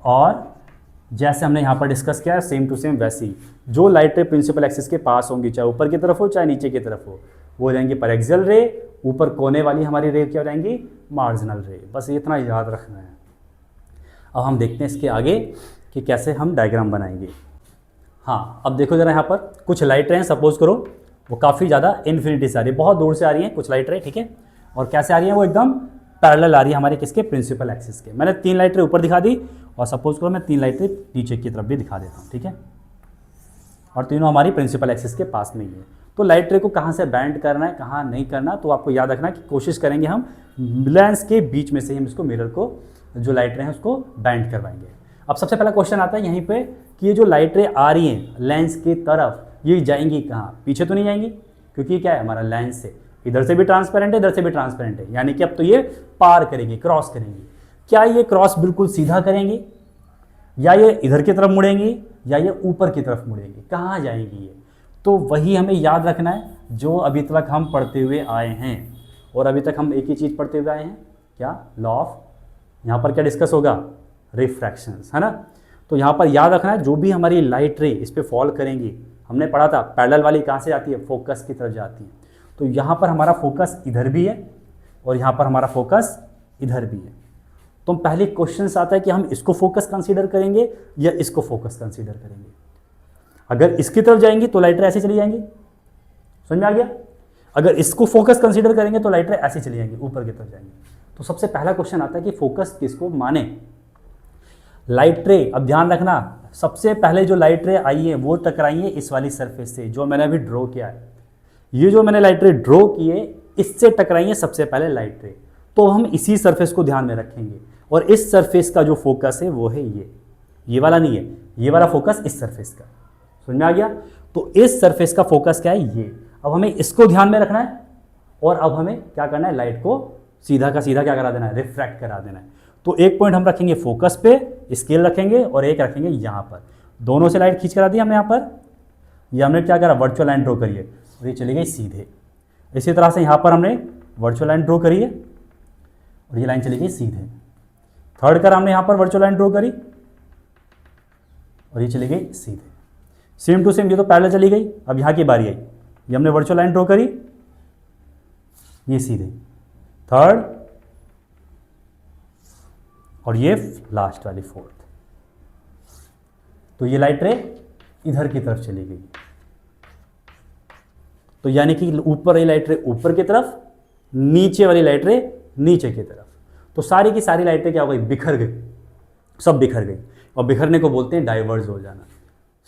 और जैसे हमने यहाँ पर डिस्कस किया है सेम टू सेम वैसी जो लाइट रे प्रिंसिपल एक्सिस के पास होंगी, चाहे ऊपर की तरफ हो चाहे नीचे की तरफ हो, वो हो जाएंगी पैरेक्सियल रे, ऊपर कोने वाली हमारी रे क्या हो जाएंगी, मार्जिनल रे। बस इतना याद रखना है। अब हम देखते हैं इसके आगे कि कैसे हम डायग्राम बनाएंगे। हाँ, अब देखो जरा यहाँ पर कुछ लाइट रे हैं, सपोज करो वो काफ़ी ज़्यादा इन्फिनिटी से आ रही है, बहुत दूर से आ रही हैं कुछ लाइट रे, ठीक है। और कैसे आ रही है, वो एकदम पैरेलल आ रही है हमारे किसके, प्रिंसिपल एक्सिस के। मैंने 3 लाइट रे ऊपर दिखा दी और सपोज करो मैं 3 लाइट रे नीचे की तरफ भी दिखा देता हूँ, ठीक है। और तीनों हमारी प्रिंसिपल एक्सिस के पास में ही है। तो लाइट रे को कहाँ से बैंड करना है, कहाँ नहीं करना, तो आपको याद रखना कि कोशिश करेंगे हम लेंस के बीच में से ही हम इसको मिरर को जो लाइट रे हैं उसको बैंड करवाएंगे। अब सबसे पहला क्वेश्चन आता है यहीं पे कि ये जो लाइट रे आ रही हैं लेंस की तरफ, ये जाएंगी कहाँ, पीछे तो नहीं जाएंगी, क्योंकि क्या है हमारा लेंस है, इधर से भी ट्रांसपेरेंट है इधर से भी ट्रांसपेरेंट है, यानी कि अब तो ये पार करेंगी, क्रॉस करेंगी। क्या ये क्रॉस बिल्कुल सीधा करेंगी, या ये इधर की तरफ मुड़ेंगी, या ये ऊपर की तरफ मुड़ेंगी, कहाँ जाएंगी ये, तो वही हमें याद रखना है जो अभी तक हम पढ़ते हुए आए हैं। और अभी तक हम एक ही चीज़ पढ़ते हुए आए हैं, क्या, लॉ ऑफ, यहाँ पर क्या डिस्कस होगा, रिफ्रैक्शंस, है ना। तो यहाँ पर याद रखना है जो भी हमारी लाइट रे इस पर फॉल करेंगी, हमने पढ़ा था पैरेलल वाली कहाँ से जाती है, फोकस की तरफ जाती है। तो यहाँ पर हमारा फोकस इधर भी है और यहाँ पर हमारा फोकस इधर भी है। तो पहले क्वेश्चन आता है कि हम इसको फोकस कंसीडर करेंगे या इसको फोकस कंसीडर करेंगे। अगर इसकी तरफ जाएंगी तो लाइट रे ऐसे चली जाएंगी, समझ में आ गया। अगर इसको फोकस कंसीडर करेंगे तो लाइट रे ऐसे चली जाएंगी, ऊपर की तरफ जाएंगी। तो सबसे पहला क्वेश्चन आता है कि फोकस किसको माने, लाइट रे। अब ध्यान रखना, सबसे पहले जो लाइट रे आई है वो टकराई है इस वाली सरफेस से जो मैंने अभी ड्रॉ किया है। ये जो मैंने लाइट रे ड्रॉ की है इससे टकराई है सबसे पहले लाइट रे। तो हम इसी सरफेस को ध्यान में रखेंगे और इस सरफेस का जो फोकस है वो है ये वाला नहीं है, ये वाला फोकस इस सरफेस का, समझ में आ गया। तो इस सरफेस का फोकस क्या है, ये। अब हमें इसको ध्यान में रखना है और अब हमें क्या करना है, लाइट को सीधा का सीधा क्या करा देना है, रिफ्रैक्ट करा देना है। तो एक पॉइंट हम रखेंगे फोकस पे, स्केल रखेंगे, और एक रखेंगे यहाँ पर। दोनों से लाइट खींच करा दी हमने यहाँ पर, ये हमने क्या करा, वर्चुअल लाइन ड्रॉ करिए और ये चली गई सीधे। इसी तरह से यहाँ पर हमने वर्चुअल लाइन ड्रॉ करी है और ये लाइन चली गई सीधे। थर्ड करा हमने यहाँ पर वर्चुअल लाइन ड्रॉ करी और ये चली गई सीधे। सेम टू सेम ये तो पैरेलल चली गई। अब यहाँ की बारी आई, ये हमने वर्चुअल लाइन ड्रॉ करी, ये सीधे, थर्ड, और ये लास्ट वाली फोर्थ। तो ये लाइट रे इधर की तरफ चली गई। तो यानी कि ऊपर वाली लाइट रे ऊपर की तरफ, नीचे वाली लाइट रे नीचे की तरफ। तो सारी की सारी लाइटें क्या हो गई, बिखर गई, सब बिखर गई। और बिखरने को बोलते हैं डाइवर्ज हो जाना,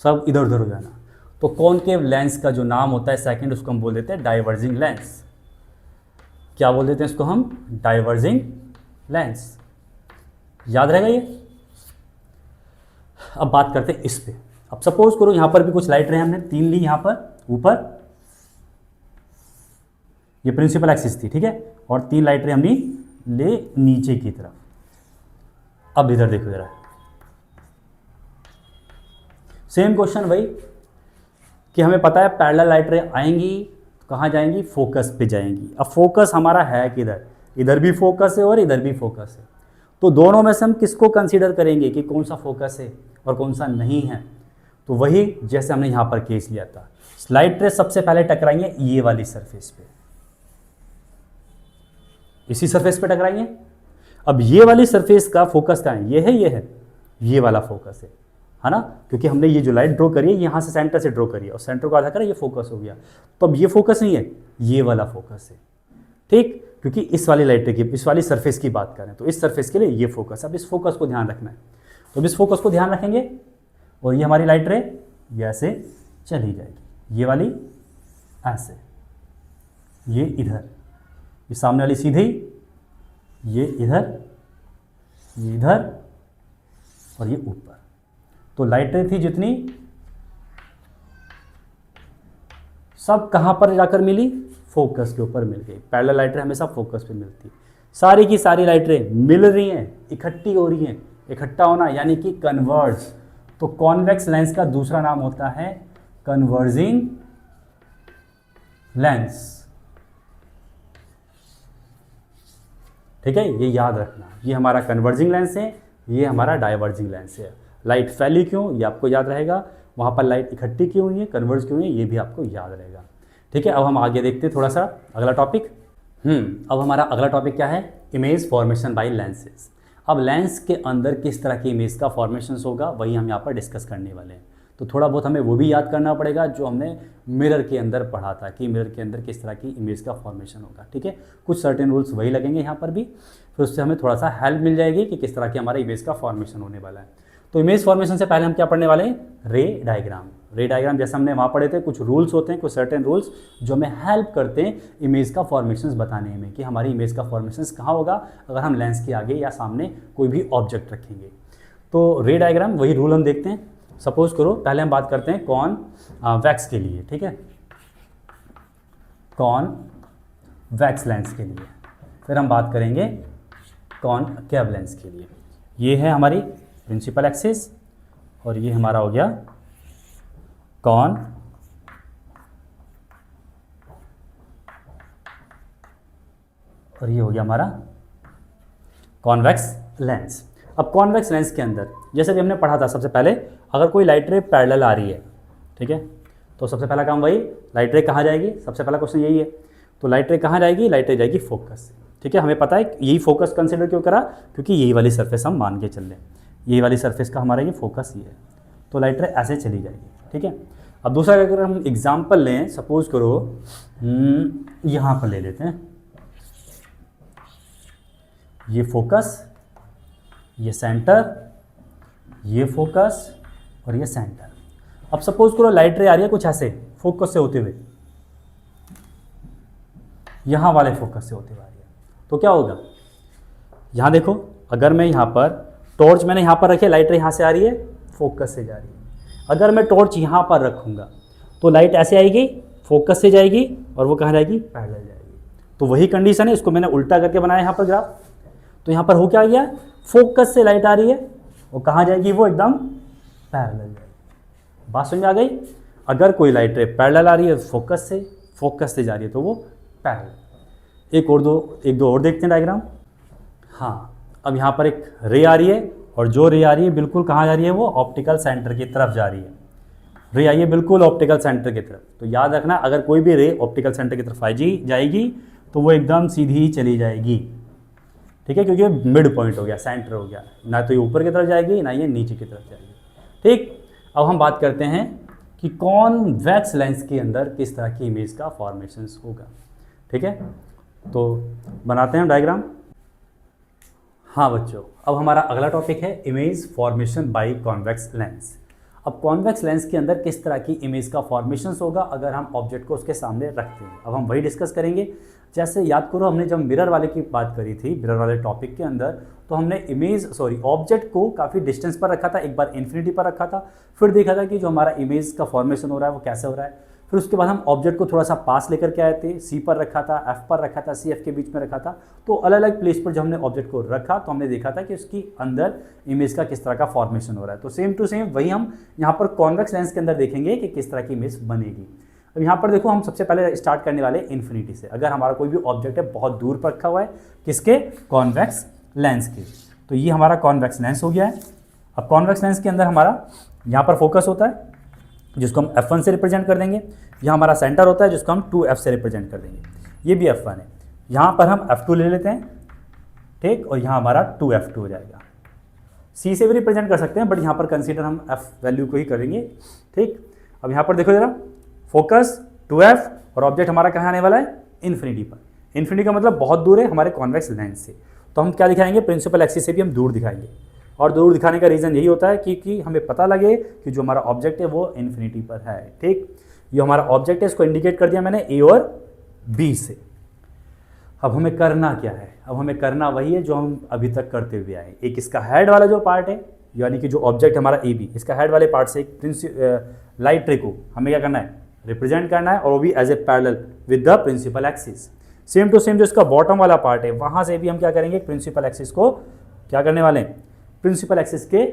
सब इधर उधर हो जाना। तो कॉनकेव लेंस का जो नाम होता है सेकंड, उसको हम बोल देते हैं डाइवर्जिंग लेंस। क्या बोल देते हैं इसको हम, डाइवर्जिंग लेंस। याद रहेगा ये। अब बात करते हैं इस पे। अब सपोज करो यहाँ पर भी कुछ लाइट रहे, हमने 3 ली यहाँ पर ऊपर, ये प्रिंसिपल एक्सिस थी, ठीक है, और 3 लाइट रे हमने ले नीचे की तरफ। अब इधर देखो जरा, सेम क्वेश्चन वही कि हमें पता है पैरेलल लाइट रे आएंगी, कहाँ जाएंगी, फोकस पे जाएंगी। अब फोकस हमारा है किधर, इधर भी फोकस है और इधर भी फोकस है। तो दोनों में से हम किसको कंसीडर करेंगे कि कौन सा फोकस है और कौन सा नहीं है। तो वही जैसे हमने यहाँ पर केस लिया था, लाइट रे सबसे पहले टकराएंगे ये वाली सरफेस पे, इसी सरफेस पे टकराएंगे। अब ये वाली सरफेस का फोकस कहाँ है, ये वाला फोकस है ना, क्योंकि हमने ये जो लाइट ड्रॉ करी है यहाँ से सेंटर से ड्रॉ करी है और सेंटर को आधा करा, ये फोकस हो गया। तो अब ये फोकस नहीं है, ये वाला फोकस है, ठीक, क्योंकि इस वाली लाइट की, इस वाली सरफेस की बात करें तो इस सरफेस के लिए ये फोकस। अब इस फोकस को ध्यान रखना है, तो अब इस फोकस को ध्यान रखेंगे और ये हमारी लाइट रे ये ऐसे चली जाएगी, ये वाली ऐसे, ये इधर, ये सामने वाली सीधी, ये इधर, ये इधर और ये ऊपर। तो लाइट रे थी जितनी, सब कहाँ पर जाकर मिली, फोकस के ऊपर मिल गई। पैरेलल लाइट रे हमेशा फोकस पे मिलती है। सारी की सारी लाइट रे मिल रही हैं, इकट्ठी हो रही हैं। इकट्ठा होना यानी कि कन्वर्ज। तो कॉन्वेक्स लेंस का दूसरा नाम होता है कन्वर्जिंग लेंस। ठीक है, ये याद रखना। ये हमारा कन्वर्जिंग लेंस है, ये हमारा डाइवर्जिंग लेंस है। लाइट फैली क्यों, ये आपको याद रहेगा। वहाँ पर लाइट इकट्ठी क्यों हुई है, कन्वर्ज क्यों हुई है, ये भी आपको याद रहेगा। ठीक है, अब हम आगे देखते हैं थोड़ा सा अगला टॉपिक। अब हमारा अगला टॉपिक क्या है, इमेज फॉर्मेशन बाय लेंसेज। अब लेंस के अंदर किस तरह की इमेज का फॉर्मेशन होगा वही हम यहाँ पर डिस्कस करने वाले हैं। तो थोड़ा बहुत हमें वो भी याद करना पड़ेगा जो हमने मिरर के अंदर पढ़ा था कि मिरर के अंदर किस तरह की इमेज का फॉर्मेशन होगा। ठीक है, कुछ सर्टेन रूल्स वही लगेंगे यहाँ पर भी, फिर उससे हमें थोड़ा सा हेल्प मिल जाएगी कि किस तरह की हमारा इमेज का फॉर्मेशन होने वाला है। तो इमेज फॉर्मेशन से पहले हम क्या पढ़ने वाले हैं, रे डायग्राम। रे डायग्राम जैसे हमने वहाँ पढ़े थे, कुछ रूल्स होते हैं, कुछ सर्टेन रूल्स जो हमें हेल्प करते हैं इमेज का फॉर्मेशन बताने में कि हमारी इमेज का फॉर्मेशन कहाँ होगा अगर हम लेंस के आगे या सामने कोई भी ऑब्जेक्ट रखेंगे। तो रे डायग्राम वही रूल हम देखते हैं। सपोज करो पहले हम बात करते हैं कॉन्वेक्स के लिए। ठीक है, कॉन्वेक्स लेंस के लिए, फिर हम बात करेंगे कॉनकेव लेंस के लिए। ये है हमारी प्रिंसिपल एक्सिस और ये हमारा हो गया कॉन और ये हो गया हमारा कॉन्वेक्स लेंस। अब कॉन्वेक्स लेंस के अंदर जैसे कि हमने पढ़ा था, सबसे पहले अगर कोई लाइट रे पैरेलल आ रही है, ठीक है, तो सबसे पहला काम वही, लाइट रे कहाँ जाएगी, सबसे पहला क्वेश्चन यही है। तो लाइट रे कहाँ जाएगी, लाइट रे जाएगी फोकस से। ठीक है, हमें पता है यही फोकस कंसिडर क्यों करा, क्योंकि यही वाली सरफेस हम मान के चल रहे हैं, यही वाली सरफेस का हमारा ये फोकस ही है। तो लाइट रे ऐसे चली जाएगी। ठीक है, अब दूसरा अगर हम एग्जाम्पल लें, सपोज करो यहाँ पर ले लेते हैं, ये फोकस, ये सेंटर, ये फोकस और ये सेंटर। अब सपोज करो लाइट रे आ रही है कुछ ऐसे फोकस से होते हुए, यहाँ वाले फोकस से होते हुए आ रही है, तो क्या होगा, यहाँ देखो, अगर मैं यहाँ पर टॉर्च मैंने यहाँ पर रखी, लाइट रे यहाँ से आ रही है, फोकस से जा रही है। अगर मैं टॉर्च यहाँ पर रखूँगा तो लाइट ऐसे आएगी, फोकस से जाएगी और वो कहाँ जाएगी, पैरेलल जाएगी। तो वही कंडीशन है, इसको मैंने उल्टा करके बनाया यहाँ पर ग्राफ। तो यहाँ पर हो क्या गया, फोकस से लाइट आ रही है, वो कहाँ जाएगी, वो एकदम पैरेलल जाएगी। बात समझ आ गई। अगर कोई लाइट रे पैरेलल आ रही है फोकस से जा रही है तो वो पैरेलल। एक दो और देखते हैं डायग्राम। हाँ, अब यहाँ पर एक रे आ रही है और जो रे आ रही है बिल्कुल कहाँ जा रही है, वो ऑप्टिकल सेंटर की तरफ जा रही है। रे आई है बिल्कुल ऑप्टिकल सेंटर की तरफ। तो याद रखना, अगर कोई भी रे ऑप्टिकल सेंटर की तरफ जाएगी तो वो एकदम सीधी ही चली जाएगी। ठीक है, क्योंकि मिड पॉइंट हो गया, सेंटर हो गया, ना तो ये ऊपर की तरफ जाएगी ना ये नीचे की तरफ जाएगी। ठीक, अब हम बात करते हैं कि कॉन्वेक्स लेंस के अंदर किस तरह की इमेज का फॉर्मेशन होगा। ठीक है, तो बनाते हैं डायग्राम। हाँ बच्चों, अब हमारा अगला टॉपिक है image formation by convex lens. अब कॉन्वेक्स लेंस के अंदर किस तरह की इमेज का फॉर्मेशन होगा अगर हम ऑब्जेक्ट को उसके सामने रखते हैं, अब हम वही डिस्कस करेंगे। जैसे याद करो, हमने जब मिरर वाले की बात करी थी, मिरर वाले टॉपिक के अंदर, तो हमने ऑब्जेक्ट को काफ़ी डिस्टेंस पर रखा था, एक बार इन्फिनिटी पर रखा था, फिर देखा था कि जो हमारा इमेज का फॉर्मेशन हो रहा है वो कैसे हो रहा है। फिर उसके बाद हम ऑब्जेक्ट को थोड़ा सा पास लेकर के आए थे, सी पर रखा था, एफ पर रखा था, सी एफ के बीच में रखा था। तो अलग अलग प्लेस पर जब हमने ऑब्जेक्ट को रखा तो हमने देखा था कि उसकी अंदर इमेज का किस तरह का फॉर्मेशन हो रहा है। तो सेम टू सेम वही हम यहाँ पर कॉन्वेक्स लेंस के अंदर देखेंगे कि किस तरह की इमेज बनेगी। अब यहाँ पर देखो, हम सबसे पहले स्टार्ट करने वाले इन्फिनिटी से। अगर हमारा कोई भी ऑब्जेक्ट है बहुत दूर पर रखा हुआ है, किसके, कॉन्वेक्स लेंस के, तो ये हमारा कॉन्वेक्स लेंस हो गया है। अब कॉन्वेक्स लेंस के अंदर हमारा यहाँ पर फोकस होता है जिसको हम F1 से रिप्रेजेंट कर देंगे, यहाँ हमारा सेंटर होता है जिसको हम 2F से रिप्रेजेंट कर देंगे, ये भी F1 है। यहाँ पर हम F2 ले लेते हैं, ठीक, और यहाँ हमारा 2F2 हो जाएगा। C से भी रिप्रेजेंट कर सकते हैं, बट यहाँ पर कंसीडर हम F वैल्यू को ही करेंगे। ठीक, अब यहाँ पर देखो जरा, फोकस 2F और ऑब्जेक्ट हमारा कहाँ आने वाला है, इन्फिनिटी पर। इन्फिनिटी का मतलब बहुत दूर है हमारे कॉन्वेक्स लेंस से, तो हम क्या दिखाएंगे, प्रिंसिपल एक्सिस से भी हम दूर दिखाएंगे। और दूर दिखाने का रीज़न यही होता है कि हमें पता लगे कि जो हमारा ऑब्जेक्ट है वो इन्फिनिटी पर है। ठीक, ये हमारा ऑब्जेक्ट है, इसको इंडिकेट कर दिया मैंने ए और बी से। अब हमें करना क्या है, अब हमें करना वही है जो हम अभी तक करते हुए आए। एक इसका हेड वाला जो पार्ट है, यानी कि जो ऑब्जेक्ट हमारा ए बी, इसका हेड वाले पार्ट से एक लाइट रे को हमें क्या करना है, रिप्रेजेंट करना है, और वो भी as a parallel with the principal axis. Same to same जो इसका बॉटम वाला पार्ट है, वहाँ से भी हम क्या करेंगे, प्रिंसिपल एक्सिस को क्या करने वाले हैं, प्रिंसिपल एक्सिस के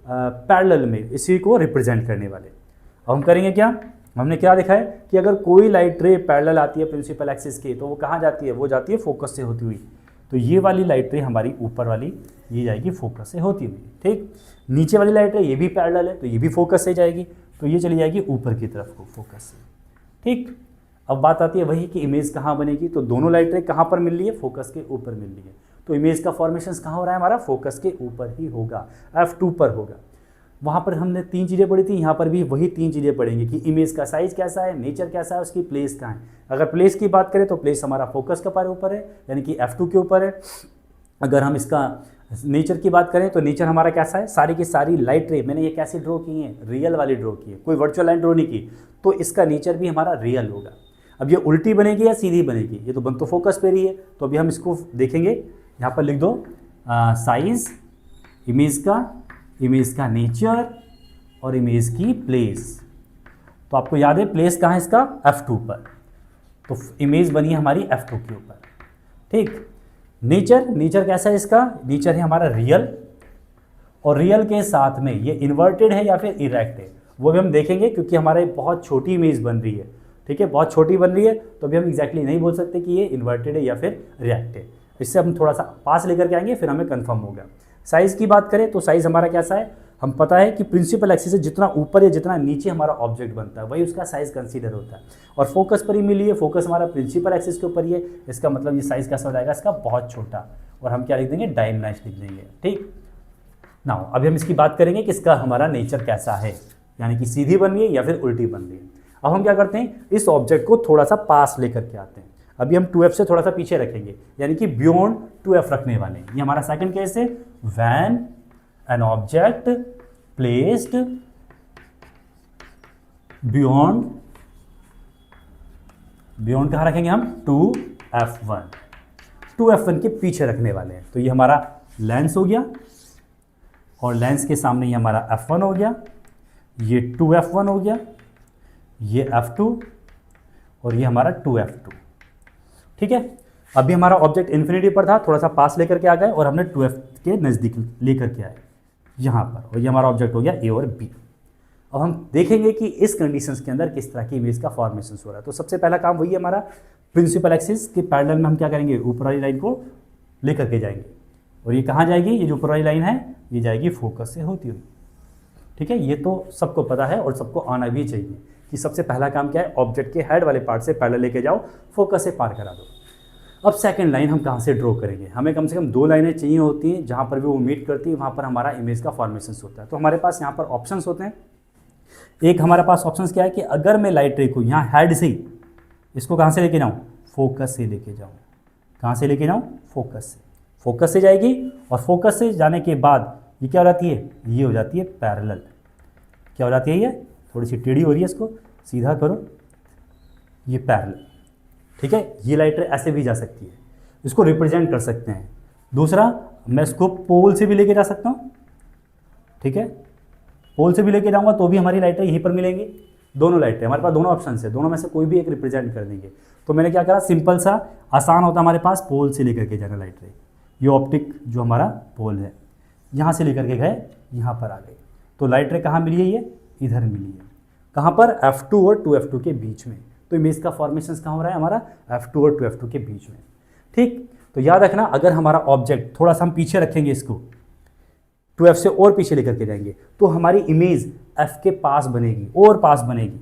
पैरेलल में इसी को रिप्रेजेंट करने वाले। अब हम करेंगे क्या, हमने क्या देखा है कि अगर कोई लाइट रे पैरेलल आती है प्रिंसिपल एक्सिस के, तो वो कहाँ जाती है, वो जाती है फोकस से होती हुई तो ये वाली लाइट रे हमारी ऊपर वाली ये जाएगी फोकस से होती हुई, ठीक। नीचे वाली लाइट रे ये भी पैरेलल है तो ये भी फोकस से जाएगी, तो ये चली जाएगी ऊपर की तरफ को फोकस से, ठीक। अब बात आती है वही कि इमेज कहाँ बनेगी, तो दोनों लाइट रे कहाँ पर मिल रही है, फोकस के ऊपर मिल रही है, तो इमेज का फॉर्मेशन कहाँ हो रहा है हमारा, फोकस के ऊपर ही होगा, F2 पर होगा। वहाँ पर हमने 3 चीज़ें पढ़ी थी, यहाँ पर भी वही 3 चीज़ें पढ़ेंगे कि इमेज का साइज कैसा है, नेचर कैसा है, उसकी प्लेस कहाँ है। अगर प्लेस की बात करें तो प्लेस हमारा फोकस के ऊपर है, यानी कि F2 के ऊपर है। अगर हम इसका नेचर की बात करें तो नेचर हमारा कैसा है, सारी की सारी लाइट रे मैंने ये कैसे ड्रॉ की है, रियल वाली ड्रॉ की है, कोई वर्चुअल लाइन ड्रॉ नहीं की, तो इसका नेचर भी हमारा रियल होगा। अब ये उल्टी बनेगी या सीधी बनेगी, ये तो बन तो फोकस पे रही है, तो अभी हम इसको देखेंगे। यहाँ पर लिख दो साइज, इमेज का नेचर और इमेज की प्लेस। तो आपको याद है प्लेस कहाँ है इसका, F2 पर, तो इमेज बनी है हमारी F2 के ऊपर, ठीक। नेचर कैसा है इसका, नेचर है हमारा रियल, और रियल के साथ में ये इन्वर्टेड है या फिर इरेक्ट है वो भी हम देखेंगे, क्योंकि हमारे बहुत छोटी इमेज बन रही है, ठीक है, बहुत छोटी बन रही है, तो अभी हम एग्जैक्टली नहीं बोल सकते कि ये इन्वर्टेड है या फिर रिएक्ट है। इससे हम थोड़ा सा पास लेकर के आएंगे, फिर हमें कंफर्म होगा। साइज़ की बात करें तो साइज़ हमारा कैसा है, हम पता है कि प्रिंसिपल एक्सिस से जितना ऊपर या जितना नीचे हमारा ऑब्जेक्ट बनता है वही उसका साइज़ कंसीडर होता है, और फोकस पर ही मिली है, फोकस हमारा प्रिंसिपल एक्सिस के ऊपर ही है, इसका मतलब ये साइज़ कैसा हो जाएगा इसका, बहुत छोटा, और हम क्या लिख देंगे, डायमेंशन लिख देंगे, ठीक। नाउ अभी हम इसकी बात करेंगे कि इसका हमारा नेचर कैसा है, यानी कि सीधी बन रही है या फिर उल्टी बन रही है। अब हम क्या करते हैं, इस ऑब्जेक्ट को थोड़ा सा पास लेकर के आते हैं। अभी हम 2F से थोड़ा सा पीछे रखेंगे, यानी कि बियॉन्ड 2F रखने वाले हैं। ये हमारा सेकंड केस है, when an object placed beyond कहाँ रखेंगे हम, 2F1 के पीछे रखने वाले हैं। तो ये हमारा लेंस हो गया, और लेंस के सामने ये हमारा F1 हो गया, ये 2F1 हो गया, ये F2, और ये हमारा 2F2, ठीक है। अभी हमारा ऑब्जेक्ट इन्फिनिटी पर था, थोड़ा सा पास लेकर के आ गए और हमने 2F के नज़दीक लेकर के आए यहाँ पर, और ये हमारा ऑब्जेक्ट हो गया A और B। अब हम देखेंगे कि इस कंडीशंस के अंदर किस तरह की इमेज का फॉर्मेशन हो रहा है। तो सबसे पहला काम वही है हमारा, प्रिंसिपल एक्सिस के पैरेलल में हम क्या करेंगे, ऊपर वाली लाइन को लेकर के जाएंगे, और ये कहाँ जाएगी, ये जो ऊपर वाली लाइन है ये जाएगी फोकस से होती हुई, ठीक है। ये तो सबको पता है और सबको आना भी चाहिए कि सबसे पहला काम क्या है, ऑब्जेक्ट के हेड वाले पार्ट से पैरेलल लेके जाओ, फोकस से पार करा दो। अब सेकंड लाइन हम कहाँ से ड्रॉ करेंगे, हमें कम से कम 2 लाइनें चाहिए होती हैं, जहाँ पर भी वो मीट करती है वहाँ पर हमारा इमेज का फॉर्मेशन होता है। तो हमारे पास यहाँ पर ऑप्शंस होते हैं। एक हमारे पास ऑप्शंस क्या है कि अगर मैं लाइट रे को यहाँ हेड से ही इसको कहाँ से लेके जाऊँ, फोकस से लेके जाऊँ, कहाँ से लेके जाऊँ, फोकस से जाएगी, और फोकस से जाने के बाद ये क्या हो जाती है, ये हो जाती है पैरेलल। क्या हो जाती है, ये थोड़ी सी टेढ़ी हो रही है, इसको सीधा करो, ये पैरेलल, ठीक है। ये लाइट रे ऐसे भी जा सकती है, इसको रिप्रेजेंट कर सकते हैं। दूसरा, मैं इसको पोल से भी लेके जा सकता हूँ, ठीक है, पोल से भी लेके जाऊँगा तो भी हमारी लाइट रे यहीं पर मिलेंगी। दोनों लाइट रे हमारे पास, दोनों ऑप्शन है, दोनों में से कोई भी एक रिप्रेजेंट कर देंगे। तो मैंने क्या करा, सिंपल सा आसान होता हमारे पास पोल से लेकर के जाना लाइट रे। ये ऑप्टिक जो हमारा पोल है, यहाँ से लेकर के गए, यहाँ पर आ गए, तो लाइट रे कहाँ मिली है, ये इधर मिली है, कहाँ पर, F2 और 2F2 के बीच में। तो इमेज का फॉर्मेशन कहाँ हो रहा है हमारा, F2 और 2F2 के बीच में, ठीक। तो याद रखना, अगर हमारा ऑब्जेक्ट थोड़ा सा हम पीछे रखेंगे, इसको 2F से और पीछे लेकर के जाएंगे, तो हमारी इमेज F के पास बनेगी, और पास बनेगी,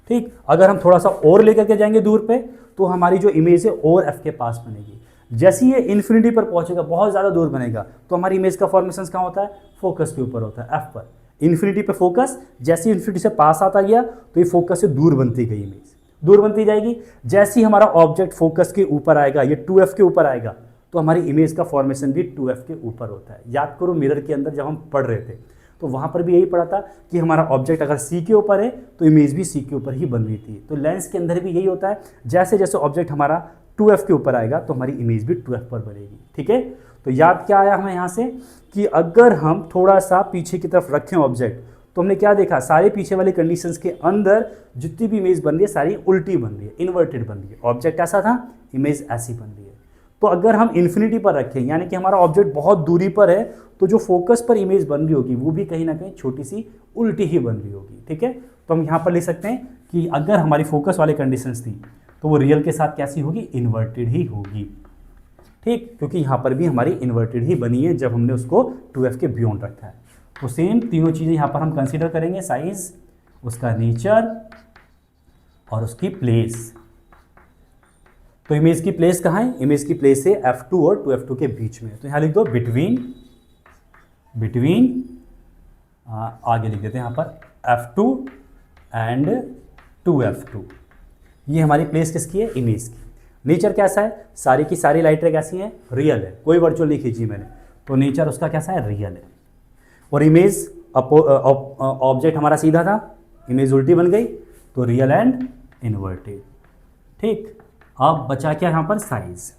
ठीक। अगर हम थोड़ा सा और लेकर के जाएंगे दूर पे, तो हमारी जो इमेज है और F के पास बनेगी। जैसे ही ये इन्फिनिटी पर पहुंचेगा, बहुत ज़्यादा दूर बनेगा, तो हमारी इमेज का फॉर्मेशन कहाँ होता है, फोकस के ऊपर होता है, F पर। इन्फिनिटी पे फोकस, जैसे इन्फिनिटी से पास आता गया तो ये फोकस से दूर बनती गई इमेज, दूर बनती जाएगी। जैसे ही हमारा ऑब्जेक्ट फोकस के ऊपर आएगा, ये 2F के ऊपर आएगा, तो हमारी इमेज का फॉर्मेशन भी 2F के ऊपर होता है। याद करो, मिरर के अंदर जब हम पढ़ रहे थे तो वहाँ पर भी यही पढ़ा था कि हमारा ऑब्जेक्ट अगर C के ऊपर है तो इमेज भी C के ऊपर ही बन रही थी। तो लेंस के अंदर भी यही होता है, जैसे जैसे ऑब्जेक्ट हमारा 2F के ऊपर आएगा तो हमारी इमेज भी 2F पर बनेगी, ठीक है। तो याद क्या आया हमें यहाँ से कि अगर हम थोड़ा सा पीछे की तरफ रखें ऑब्जेक्ट, तो हमने क्या देखा, सारे पीछे वाले कंडीशंस के अंदर जितनी भी इमेज बन रही है सारी उल्टी बन रही है, इन्वर्टेड बन रही है। ऑब्जेक्ट ऐसा था, इमेज ऐसी बन रही है। तो अगर हम इन्फिनिटी पर रखें, यानी कि हमारा ऑब्जेक्ट बहुत दूरी पर है, तो जो फोकस पर इमेज बन रही होगी वो भी कहीं ना कहीं छोटी सी उल्टी ही बन रही होगी, ठीक है। तो हम यहाँ पर लिख सकते हैं कि अगर हमारी फोकस वाले कंडीशंस थी तो वो रियल के साथ कैसी होगी, इन्वर्टेड ही होगी, ठीक, क्योंकि यहाँ पर भी हमारी इन्वर्टेड ही बनी है जब हमने उसको 2f के बियॉन्ड रखा है। तो सेम तीनों चीज़ें यहाँ पर हम कंसीडर करेंगे, साइज, उसका नेचर और उसकी प्लेस। तो इमेज की प्लेस कहाँ है? इमेज की प्लेस है f2 और 2f2 के बीच में। तो यहाँ लिख दो बिटवीन आगे लिख देते हैं यहाँ पर f2 एंड 2f2। ये हमारी प्लेस किसकी है? इमेज की। नेचर कैसा है? सारी की सारी लाइटें कैसी हैं? रियल है, कोई वर्चुअल नहीं खींची मैंने, तो नेचर उसका कैसा है? रियल है। और इमेज ऑब्जेक्ट हमारा सीधा था, इमेज उल्टी बन गई, तो रियल एंड इन्वर्टेड। ठीक, अब बचा क्या यहाँ पर? साइज।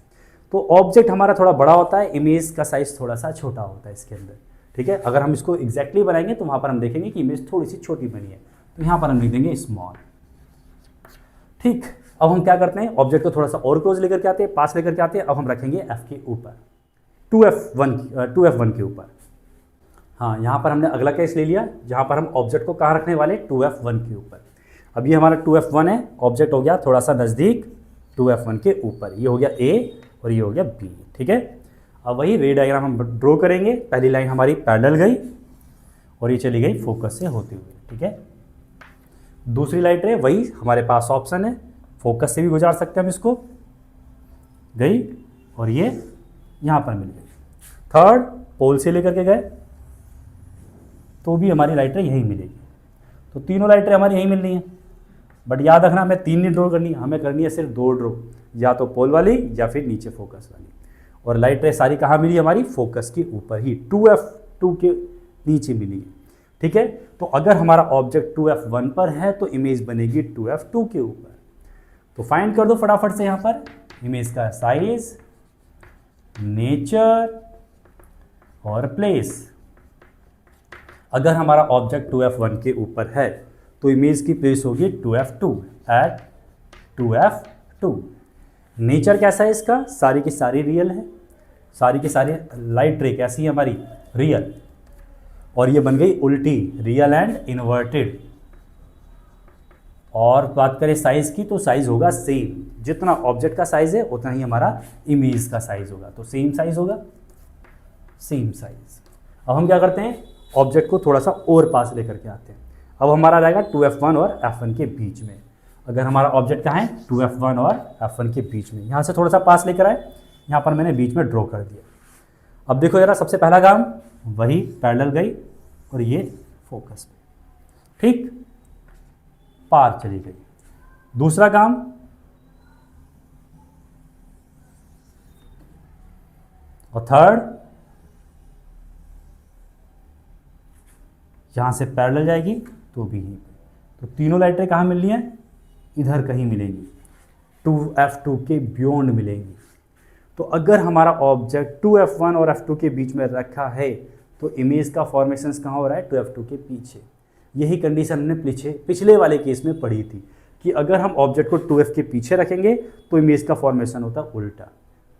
तो ऑब्जेक्ट हमारा थोड़ा बड़ा होता है, इमेज का साइज थोड़ा सा छोटा होता है इसके अंदर। ठीक है, अगर हम इसको एग्जैक्टली बनाएंगे तो वहाँ पर हम देखेंगे कि इमेज थोड़ी सी छोटी बनी है, तो यहाँ पर हम लिख देंगे स्मॉल। ठीक, अब हम क्या करते हैं? ऑब्जेक्ट को थोड़ा सा और क्लोज लेकर के आते हैं, पास लेकर के आते हैं। अब हम रखेंगे f के ऊपर, 2f1 के ऊपर। हाँ, यहाँ पर हमने अगला केस ले लिया जहाँ पर हम ऑब्जेक्ट को कहाँ रखने वाले? 2f1 के ऊपर। अब ये हमारा 2f1 है, ऑब्जेक्ट हो गया थोड़ा सा नज़दीक 2f1 के ऊपर, ये हो गया a और ये हो गया b। ठीक है, अब वही रे डायग्राम हम ड्रॉ करेंगे। पहली लाइन हमारी पैरेलल गई और ये चली गई फोकस से होते हुए। ठीक है, दूसरी लाइट रे वही हमारे पास ऑप्शन है, फोकस से भी गुजार सकते हैं हम इसको, गई और ये यहाँ पर मिल गई। थर्ड पोल से लेकर के गए तो भी हमारी लाइटें यहीं मिलेगी। तो तीनों लाइटें हमारी यहीं मिल रही हैं, बट याद रखना हमें 3 नहीं ड्रॉ करनी, हमें करनी है सिर्फ 2 ड्रॉ, या तो पोल वाली या फिर नीचे फोकस वाली। और लाइटें सारी कहाँ मिली? हमारी फोकस के ऊपर ही, 2f2 के नीचे मिली है। ठीक है, तो अगर हमारा ऑब्जेक्ट 2f1 पर है तो इमेज बनेगी 2f2 के ऊपर। तो फाइंड कर दो फटाफट से यहाँ पर इमेज का साइज, नेचर और प्लेस। अगर हमारा ऑब्जेक्ट 2f1 के ऊपर है तो इमेज की प्लेस होगी 2f2 एट 2f2। नेचर कैसा है इसका? सारी की सारी रियल है, सारी की सारी लाइट रे कैसी है हमारी? रियल। और ये बन गई उल्टी, रियल एंड इन्वर्टेड। और बात करें साइज की तो साइज होगा सेम, जितना ऑब्जेक्ट का साइज है उतना ही हमारा इमेज का साइज होगा, तो सेम साइज होगा, सेम साइज। अब हम क्या करते हैं? ऑब्जेक्ट को थोड़ा सा और पास लेकर के आते हैं। अब हमारा रहेगा 2f1 और f1 के बीच में। अगर हमारा ऑब्जेक्ट कहाँ है? 2f1 और f1 के बीच में, यहाँ से थोड़ा सा पास लेकर आए, यहाँ पर मैंने बीच में ड्रॉ कर दिया। अब देखो जरा, सबसे पहला काम वही पैरेलल गई और ये फोकस पे, ठीक, पार चली गई। दूसरा काम और थर्ड, यहां से पैरेलल जाएगी तो भी यहीं पे। तो तीनों लाइटें कहाँ मिल रही हैं? इधर कहीं मिलेंगी, 2f2 के बियॉन्ड मिलेंगी। तो अगर हमारा ऑब्जेक्ट 2f1 और f2 के बीच में रखा है तो इमेज का फॉर्मेशन कहाँ हो रहा है? 2f2 के पीछे। यही कंडीशन हमने पिछले वाले केस में पढ़ी थी कि अगर हम ऑब्जेक्ट को 2f के पीछे रखेंगे तो इमेज का फॉर्मेशन होता है उल्टा।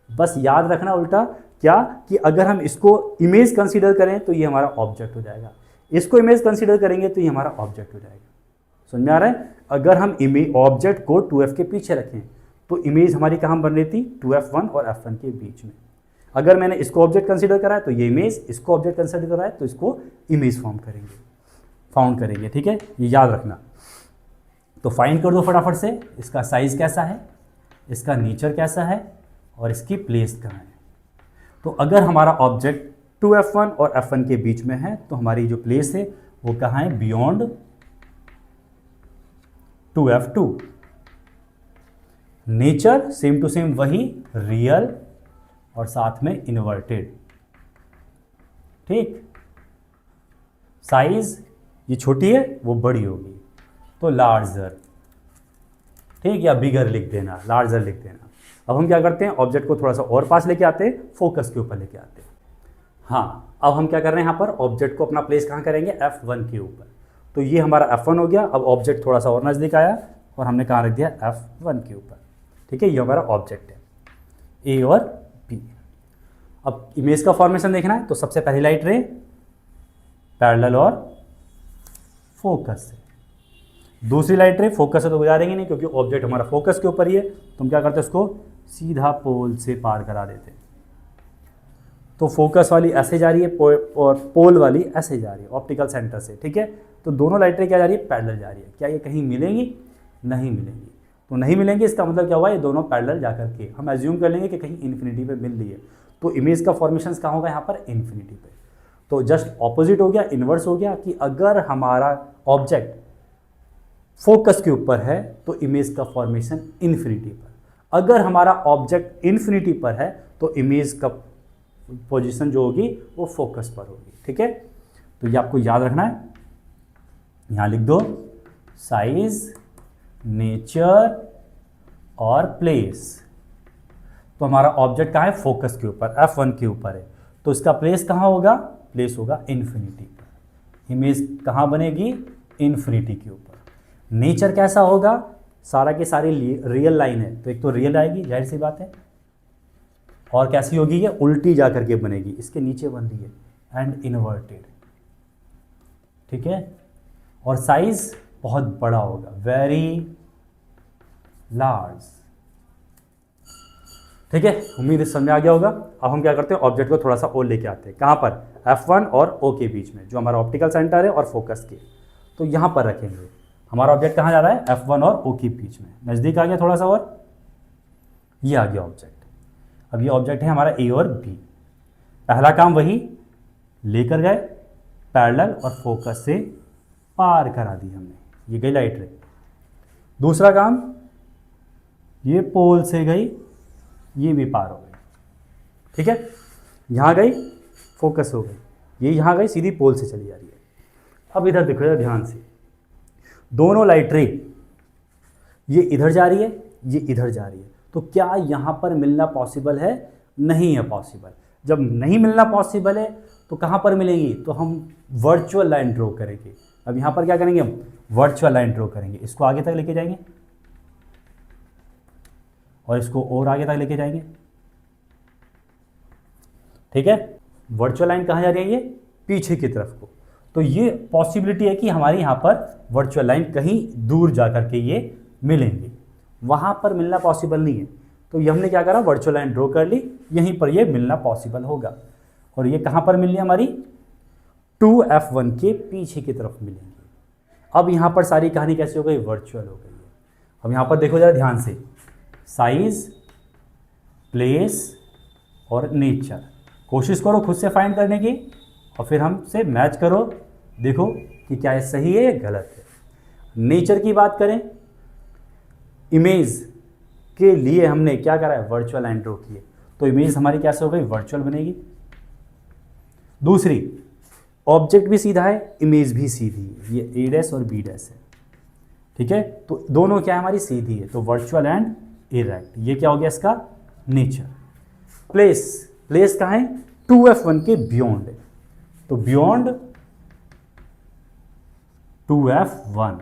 बस याद रखना उल्टा क्या, कि अगर हम इसको इमेज कंसीडर करें तो ये हमारा ऑब्जेक्ट हो जाएगा, इसको इमेज कंसीडर करेंगे तो ये हमारा ऑब्जेक्ट हो जाएगा। समझ में आ रहा है? अगर हम ऑब्जेक्ट को 2f के पीछे रखें तो इमेज हमारी कहाँ बन रही थी? 2f1 और f1 के बीच में। अगर मैंने इसको ऑब्जेक्ट कंसीडर करा है तो ये इमेज, इसको ऑब्जेक्ट कंसीडर करा है तो इसको इमेज फाउंड करेंगे। ठीक है, ये याद रखना। तो फाइंड कर दो फटाफट से, इसका साइज कैसा है, इसका नेचर कैसा है और इसकी प्लेस कहाँ है। तो अगर हमारा ऑब्जेक्ट 2f1 और f1 के बीच में है तो हमारी जो प्लेस है वो कहाँ है? Beyond 2f2। Nature same to same वही, रियल और साथ में इन्वर्टेड। ठीक, साइज ये छोटी है वो बड़ी होगी तो लार्जर, ठीक, या बिगर लिख देना, लार्जर लिख देना। अब हम क्या करते हैं? ऑब्जेक्ट को थोड़ा सा और पास लेके आते हैं, फोकस के ऊपर लेके आते हैं। हाँ, अब हम क्या कर रहे हैं? यहाँ पर ऑब्जेक्ट को अपना प्लेस कहाँ करेंगे? f1 के ऊपर। तो ये हमारा f1 हो गया। अब ऑब्जेक्ट थोड़ा सा और नज़दीक आया और हमने कहाँ रख दिया? f1 के ऊपर। ठीक है, ये हमारा ऑब्जेक्ट है A और B। अब इमेज का फॉर्मेशन देखना है तो सबसे पहली लाइट रे पैरेलल और फोकस से, दूसरी लाइट रे फोकस से तो गुजारेंगे नहीं क्योंकि ऑब्जेक्ट हमारा फोकस के ऊपर ही है, तो हम क्या करते हैं? उसको सीधा पोल से पार करा देते हैं। तो फोकस वाली ऐसे जा रही है और पोल वाली ऐसे जा रही है ऑप्टिकल सेंटर से, ठीक है। तो दोनों लाइटें क्या जा रही है, पैरेलल जा रही है। क्या ये कहीं मिलेंगी? नहीं मिलेंगी। तो नहीं मिलेंगी, इसका मतलब क्या हुआ, ये दोनों पैरेलल जा करके हम एज्यूम कर लेंगे कि कहीं इन्फिनिटी पे मिल रही है। तो इमेज का फॉर्मेशन कहाँ होगा, यहाँ पर इन्फिनिटी पे। तो जस्ट ऑपोजिट हो गया, इन्वर्स हो गया कि अगर हमारा ऑब्जेक्ट फोकस के ऊपर है तो इमेज का फॉर्मेशन इन्फिनिटी पर, अगर हमारा ऑब्जेक्ट इन्फिनिटी पर है तो इमेज का पोजीशन जो होगी वो फोकस पर होगी, ठीक है। तो ये आपको याद रखना है, यहां लिख दो साइज, नेचर और प्लेस। तो हमारा ऑब्जेक्ट कहाँ है, फोकस के ऊपर, F1 के ऊपर है, तो इसका प्लेस कहाँ होगा, प्लेस होगा इन्फिनिटी पर। इमेज कहाँ बनेगी, इन्फिनिटी के ऊपर। नेचर कैसा होगा, सारा के सारी रियल लाइन है, तो एक तो रियल आएगी, जाहिर सी बात है, और कैसी होगी, ये उल्टी जा करके बनेगी, इसके नीचे बन रही है एंड इन्वर्टेड, ठीक है। और साइज बहुत बड़ा होगा, वेरी लार्ज, ठीक है। उम्मीद इस समझ आ गया होगा। अब हम क्या करते हैं, ऑब्जेक्ट को थोड़ा सा और लेके आते हैं, कहाँ पर, F1 और O के बीच में, जो हमारा ऑप्टिकल सेंटर है और फोकस के, तो यहाँ पर रखेंगे। हमारा ऑब्जेक्ट कहाँ जा रहा है, F1 और O के बीच में, नज़दीक आ गया थोड़ा सा, और ये आ गया ऑब्जेक्ट। अब ये ऑब्जेक्ट है हमारा A और B। पहला काम वही, लेकर गए पैरेलल और फोकस से पार करा दी हमने, ये गई लाइट रे। दूसरा काम, ये पोल से गई, ये भी पार हो गई, ठीक है। यहाँ गई, फोकस हो गई, ये यहाँ गई, सीधी पोल से चली जा रही है। अब इधर देखो यार ध्यान से, दोनों लाइट रे, ये इधर जा रही है, ये इधर जा रही है, तो क्या यहाँ पर मिलना पॉसिबल है, नहीं है पॉसिबल। जब नहीं मिलना पॉसिबल है तो कहाँ पर मिलेंगी, तो हम वर्चुअल लाइन ड्रॉ करेंगे। अब यहाँ पर क्या करेंगे, हम वर्चुअल लाइन ड्रॉ करेंगे, इसको आगे तक लेके जाएंगे और इसको और आगे तक लेके जाएंगे, ठीक है। वर्चुअल लाइन कहाँ जा रही है, ये पीछे की तरफ को। तो ये पॉसिबिलिटी है कि हमारी यहाँ पर वर्चुअल लाइन कहीं दूर जा करके ये मिलेंगे, वहाँ पर मिलना पॉसिबल नहीं है। तो ये हमने क्या करा, वर्चुअल लाइन ड्रॉ कर ली, यहीं पर ये मिलना पॉसिबल होगा। और ये कहाँ पर मिलनी है, हमारी 2F1 के पीछे की तरफ मिलेंगे। अब यहाँ पर सारी कहानी कैसे हो गई, वर्चुअल हो गई है। अब यहाँ पर देखो जरा ध्यान से, साइज, प्लेस और नेचर, कोशिश करो खुद से फाइंड करने की और फिर हमसे मैच करो, देखो कि क्या ये सही है या गलत है। नेचर की बात करें, इमेज के लिए हमने क्या करा है, वर्चुअल लाइन ड्रॉ की है, तो इमेज हमारी कैसे हो गई, वर्चुअल बनेगी। दूसरी, ऑब्जेक्ट भी सीधा है, इमेज भी सीधी है, ये A' और B' है, ठीक है। तो दोनों क्या है, हमारी सीधी है, तो वर्चुअल एंड इरेक्ट, ये क्या हो गया इसका नेचर। प्लेस, प्लेस कहाँ है, 2F1 के बियॉन्ड है, तो बियॉन्ड 2F1।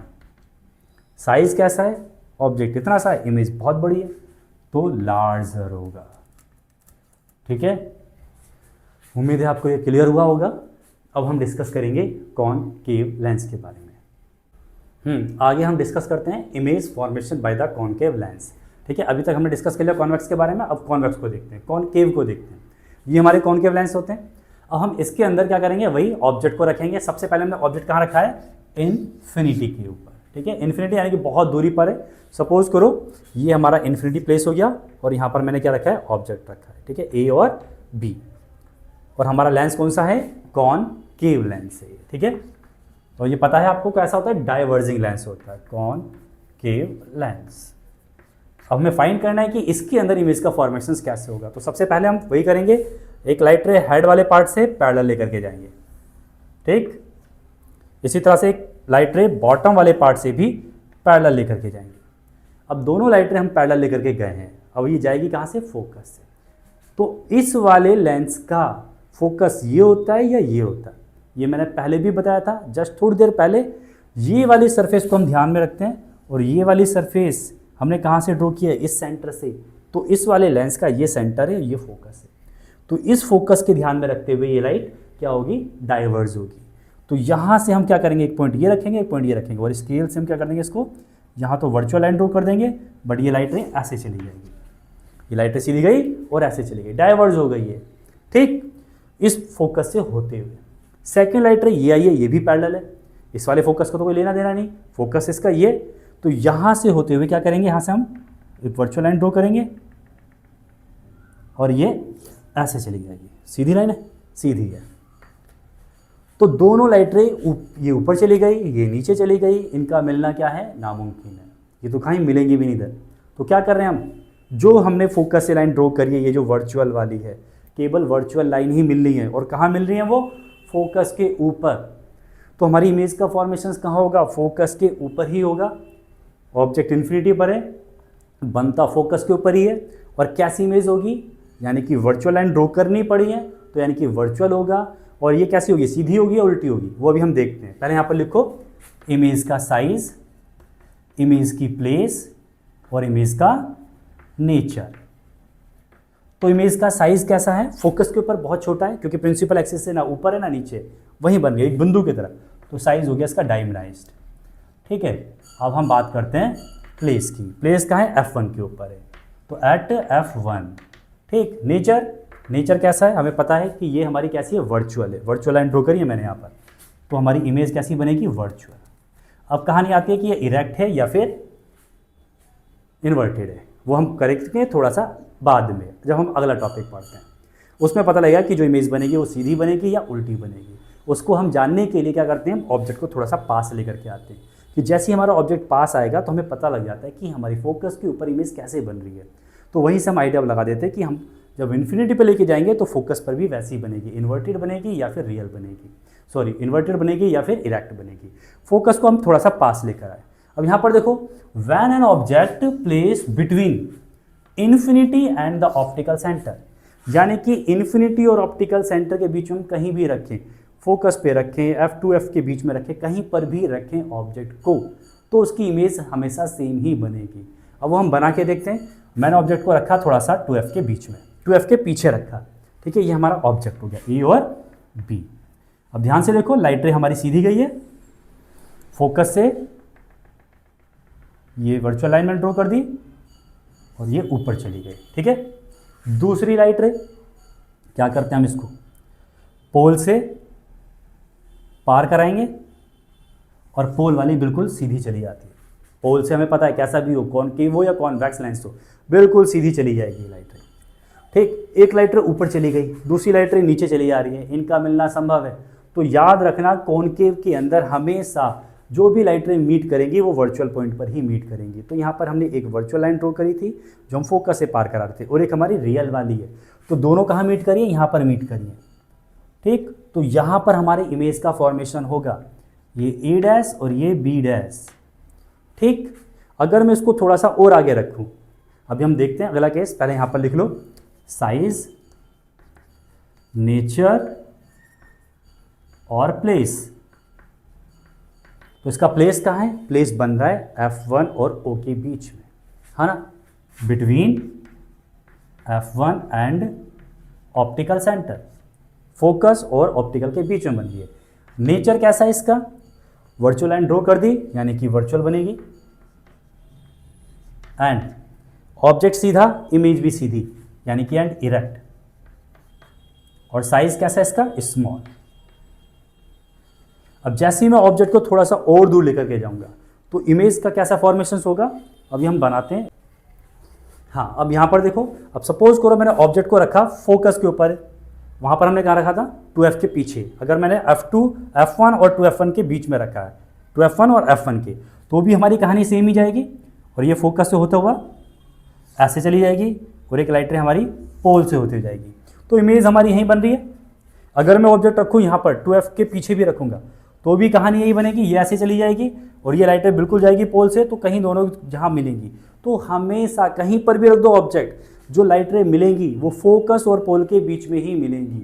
साइज कैसा है, ऑब्जेक्ट इतना सा है, इमेज बहुत बड़ी है, तो लार्जर होगा, ठीक है। उम्मीद है आपको ये क्लियर हुआ होगा। अब हम डिस्कस करेंगे कॉनकेव लेंस के बारे में। आगे हम डिस्कस करते हैं image formation by the concave lens, ठीक है। अभी तक हमने डिस्कस कर लिया कॉन्वेक्स के बारे में, अब कॉन्वेक्स को देखते हैं, कॉनकेव को देखते हैं। ये हमारे कॉनकेव लेंस होते हैं। अब हम इसके अंदर क्या करेंगे, वही ऑब्जेक्ट को रखेंगे। सबसे पहले हमने ऑब्जेक्ट कहाँ रखा है, इन्फिनिटी के ऊपर, ठीक है। इन्फिनिटी यानी कि बहुत दूरी पर है। सपोज करो ये हमारा इन्फिनिटी प्लेस हो गया और यहाँ पर मैंने क्या रखा है, ऑब्जेक्ट रखा है, ठीक है, A और B। और हमारा लेंस कौन सा है, कॉनकेव लेंस है, ठीक है। तो ये पता है आपको कैसा होता है, डाइवर्जिंग लेंस होता है, कॉनकेव लेंस। अब हमें फाइंड करना है कि इसके अंदर इमेज का फॉर्मेशन कैसे होगा। तो सबसे पहले हम वही करेंगे, एक लाइट रे हेड वाले पार्ट से पैरेलल लेकर के जाएंगे, ठीक। इसी तरह से एक लाइट रे बॉटम वाले पार्ट से भी पैरेलल लेकर के जाएंगे। अब दोनों लाइट रे हम पैरेलल लेकर के गए हैं, अब ये जाएगी कहाँ से, फोकस से। तो इस वाले लेंस का फोकस ये होता है या ये होता है, ये मैंने पहले भी बताया था जस्ट थोड़ी देर पहले। ये वाली सरफेस को हम ध्यान में रखते हैं और ये वाली सरफेस हमने कहाँ से ड्रॉ किया है, इस सेंटर से। तो इस वाले लेंस का ये सेंटर है, ये फोकस है। तो इस फोकस के ध्यान में रखते हुए ये लाइट क्या होगी, डाइवर्ज होगी। तो यहाँ से हम क्या करेंगे, एक पॉइंट ये रखेंगे, एक पॉइंट ये रखेंगे, और स्केल से हम क्या कर देंगे इसको, यहाँ तो वर्चुअल लाइन ड्रॉ कर देंगे, बट ये लाइट रे ऐसे चली जाएगी, ये लाइट रे सीधी गई और ऐसे चली गई, डाइवर्ज हो गई है, ठीक। इस फोकस से होते हुए। सेकेंड लाइट रे ये आई है, ये भी पैरेलल है, इस वाले फोकस को तो कोई लेना देना नहीं, फोकस इसका ये, तो यहाँ से होते हुए क्या करेंगे, यहाँ से हम एक वर्चुअल लाइन ड्रॉ करेंगे और ये ऐसे चली जाएगी। सीधी लाइन है, सीधी है। तो दोनों लाइट रे ये ऊपर चली गई, ये नीचे चली गई, इनका मिलना क्या है, नामुमकिन है, ये तो कहीं मिलेंगी भी नहीं इधर। तो क्या कर रहे हैं हम, जो हमने फोकस से लाइन ड्रॉ करी है, ये जो वर्चुअल वाली है, केवल वर्चुअल लाइन ही मिल रही है, और कहाँ मिल रही है वो, फोकस के ऊपर। तो हमारी इमेज का फॉर्मेशन कहाँ होगा, फोकस के ऊपर ही होगा। ऑब्जेक्ट इन्फिनिटी पर है, बनता फोकस के ऊपर ही है, और कैसी इमेज होगी, यानी कि वर्चुअल लाइन ड्रॉ करनी पड़ी है तो यानी कि वर्चुअल होगा। और ये कैसी होगी, सीधी होगी या उल्टी होगी, वो अभी हम देखते हैं। पहले यहाँ पर लिखो इमेज का साइज, इमेज की प्लेस और इमेज का नेचर। तो इमेज का साइज कैसा है, फोकस के ऊपर बहुत छोटा है, क्योंकि प्रिंसिपल एक्सिस से ना ऊपर है ना नीचे, वहीं बन गया एक बिंदु की तरह, तो साइज हो गया इसका डायमंडाइज्ड। ठीक है, अब हम बात करते हैं प्लेस की। प्लेस कहाँ है, F1 के ऊपर है, तो एट F1। ठीक, नेचर, नेचर कैसा है, हमें पता है कि ये हमारी कैसी है, वर्चुअल है, वर्चुअल लाइन ड्रॉ करी है मैंने यहाँ पर, तो हमारी इमेज कैसी बनेगी, वर्चुअल। अब कहानी आती है कि ये इरेक्ट है या फिर इन्वर्टेड है, वो हम करेंगे थोड़ा सा बाद में, जब हम अगला टॉपिक पढ़ते हैं, उसमें पता लगेगा कि जो इमेज बनेगी वो सीधी बनेगी या उल्टी बनेगी। उसको हम जानने के लिए क्या करते हैं, हम ऑब्जेक्ट को थोड़ा सा पास लेकर के आते हैं, कि जैसे ही हमारा ऑब्जेक्ट पास आएगा तो हमें पता लग जाता है कि हमारी फोकस के ऊपर इमेज कैसे बन रही है। तो वहीं से हम आइडिया लगा देते हैं कि हम जब इन्फिनिटी पे लेके जाएंगे तो फोकस पर भी वैसी बनेगी, इन्वर्टेड बनेगी या फिर रियल बनेगी, सॉरी इन्वर्टेड बनेगी या फिर इरेक्ट बनेगी। फोकस को हम थोड़ा सा पास लेकर आए। अब यहाँ पर देखो, when an object place between infinity and the optical centre, यानी कि इन्फिनिटी और ऑप्टिकल सेंटर के बीच में हम कहीं भी रखें, फोकस पे रखें, F2F के बीच में रखें, कहीं पर भी रखें ऑब्जेक्ट को, तो उसकी इमेज हमेशा सेम ही बनेगी। अब वो हम बना के देखते हैं। मैंने ऑब्जेक्ट को रखा थोड़ा सा 2F के बीच में, 2F के पीछे रखा, ठीक है, ये हमारा ऑब्जेक्ट हो गया A और B। अब ध्यान से देखो, लाइट रे हमारी सीधी गई है, फोकस से ये वर्चुअल लाइन में ड्रॉ कर दी और ये ऊपर चली गई। ठीक है, दूसरी लाइट रे क्या करते हैं हम, इसको पोल से पार कराएंगे और पोल वाली बिल्कुल सीधी चली जाती है। पोल से हमें पता है कैसा भी हो, कॉनकेव हो या कॉन्वेक्स लेंस हो, बिल्कुल सीधी चली जाएगी लाइट रे। ठीक, एक लाइट रे ऊपर चली गई, दूसरी लाइट रे नीचे चली जा रही है, इनका मिलना संभव है। तो याद रखना, कॉनकेव के अंदर हमेशा जो भी लाइट रे मीट करेंगी वो वर्चुअल पॉइंट पर ही मीट करेंगी। तो यहाँ पर हमने एक वर्चुअल लाइन ड्रॉ करी थी जो हम फोकस से पार करा रहे थे, और एक हमारी रियल वाली है, तो दोनों कहाँ मीट करिए, यहाँ पर मीट करिए। ठीक, तो यहाँ पर हमारे इमेज का फॉर्मेशन होगा, ये A डैश और ये B डैश। ठीक, अगर मैं इसको थोड़ा सा और आगे रखूँ, अभी हम देखते हैं अगला केस। पहले यहाँ पर लिख लो साइज, नेचर और प्लेस। तो इसका प्लेस कहाँ है, प्लेस बन रहा है F1 और O के बीच में, है ना, between F1 and optical centre, focus और ऑप्टिकल के बीच में बन रही है। नेचर कैसा है इसका, वर्चुअल लाइन ड्रॉ कर दी यानी कि वर्चुअल बनेगी, एंड ऑब्जेक्ट सीधा, इमेज भी सीधी यानी कि एंड इरेक्ट, और साइज कैसा है इसका, स्मॉल। अब जैसे ही मैं ऑब्जेक्ट को थोड़ा सा और दूर लेकर के जाऊंगा तो इमेज का कैसा फॉर्मेशन होगा, अभी हम बनाते हैं। हाँ, अब यहाँ पर देखो, अब सपोज करो मैंने ऑब्जेक्ट को रखा फोकस के ऊपर, वहाँ पर हमने कहाँ रखा था, 2F के पीछे। अगर मैंने F1 और 2F1 के बीच में रखा है, 2F1 और F1 के, तो भी हमारी कहानी सेम ही जाएगी, और ये फोकस से होता हुआ ऐसे चली जाएगी, और एक लाइट रे हमारी पोल से होती जाएगी। तो इमेज हमारी यहीं बन रही है। अगर मैं ऑब्जेक्ट रखूँ यहाँ पर 2F के पीछे भी रखूँगा तो भी कहानी यही बनेगी, ये ऐसे चली जाएगी और ये लाइट रे बिल्कुल जाएगी पोल से, तो कहीं दोनों जहाँ मिलेंगी। तो हमेशा कहीं पर भी रख दो ऑब्जेक्ट, जो लाइट रे मिलेंगी वो फोकस और पोल के बीच में ही मिलेंगी।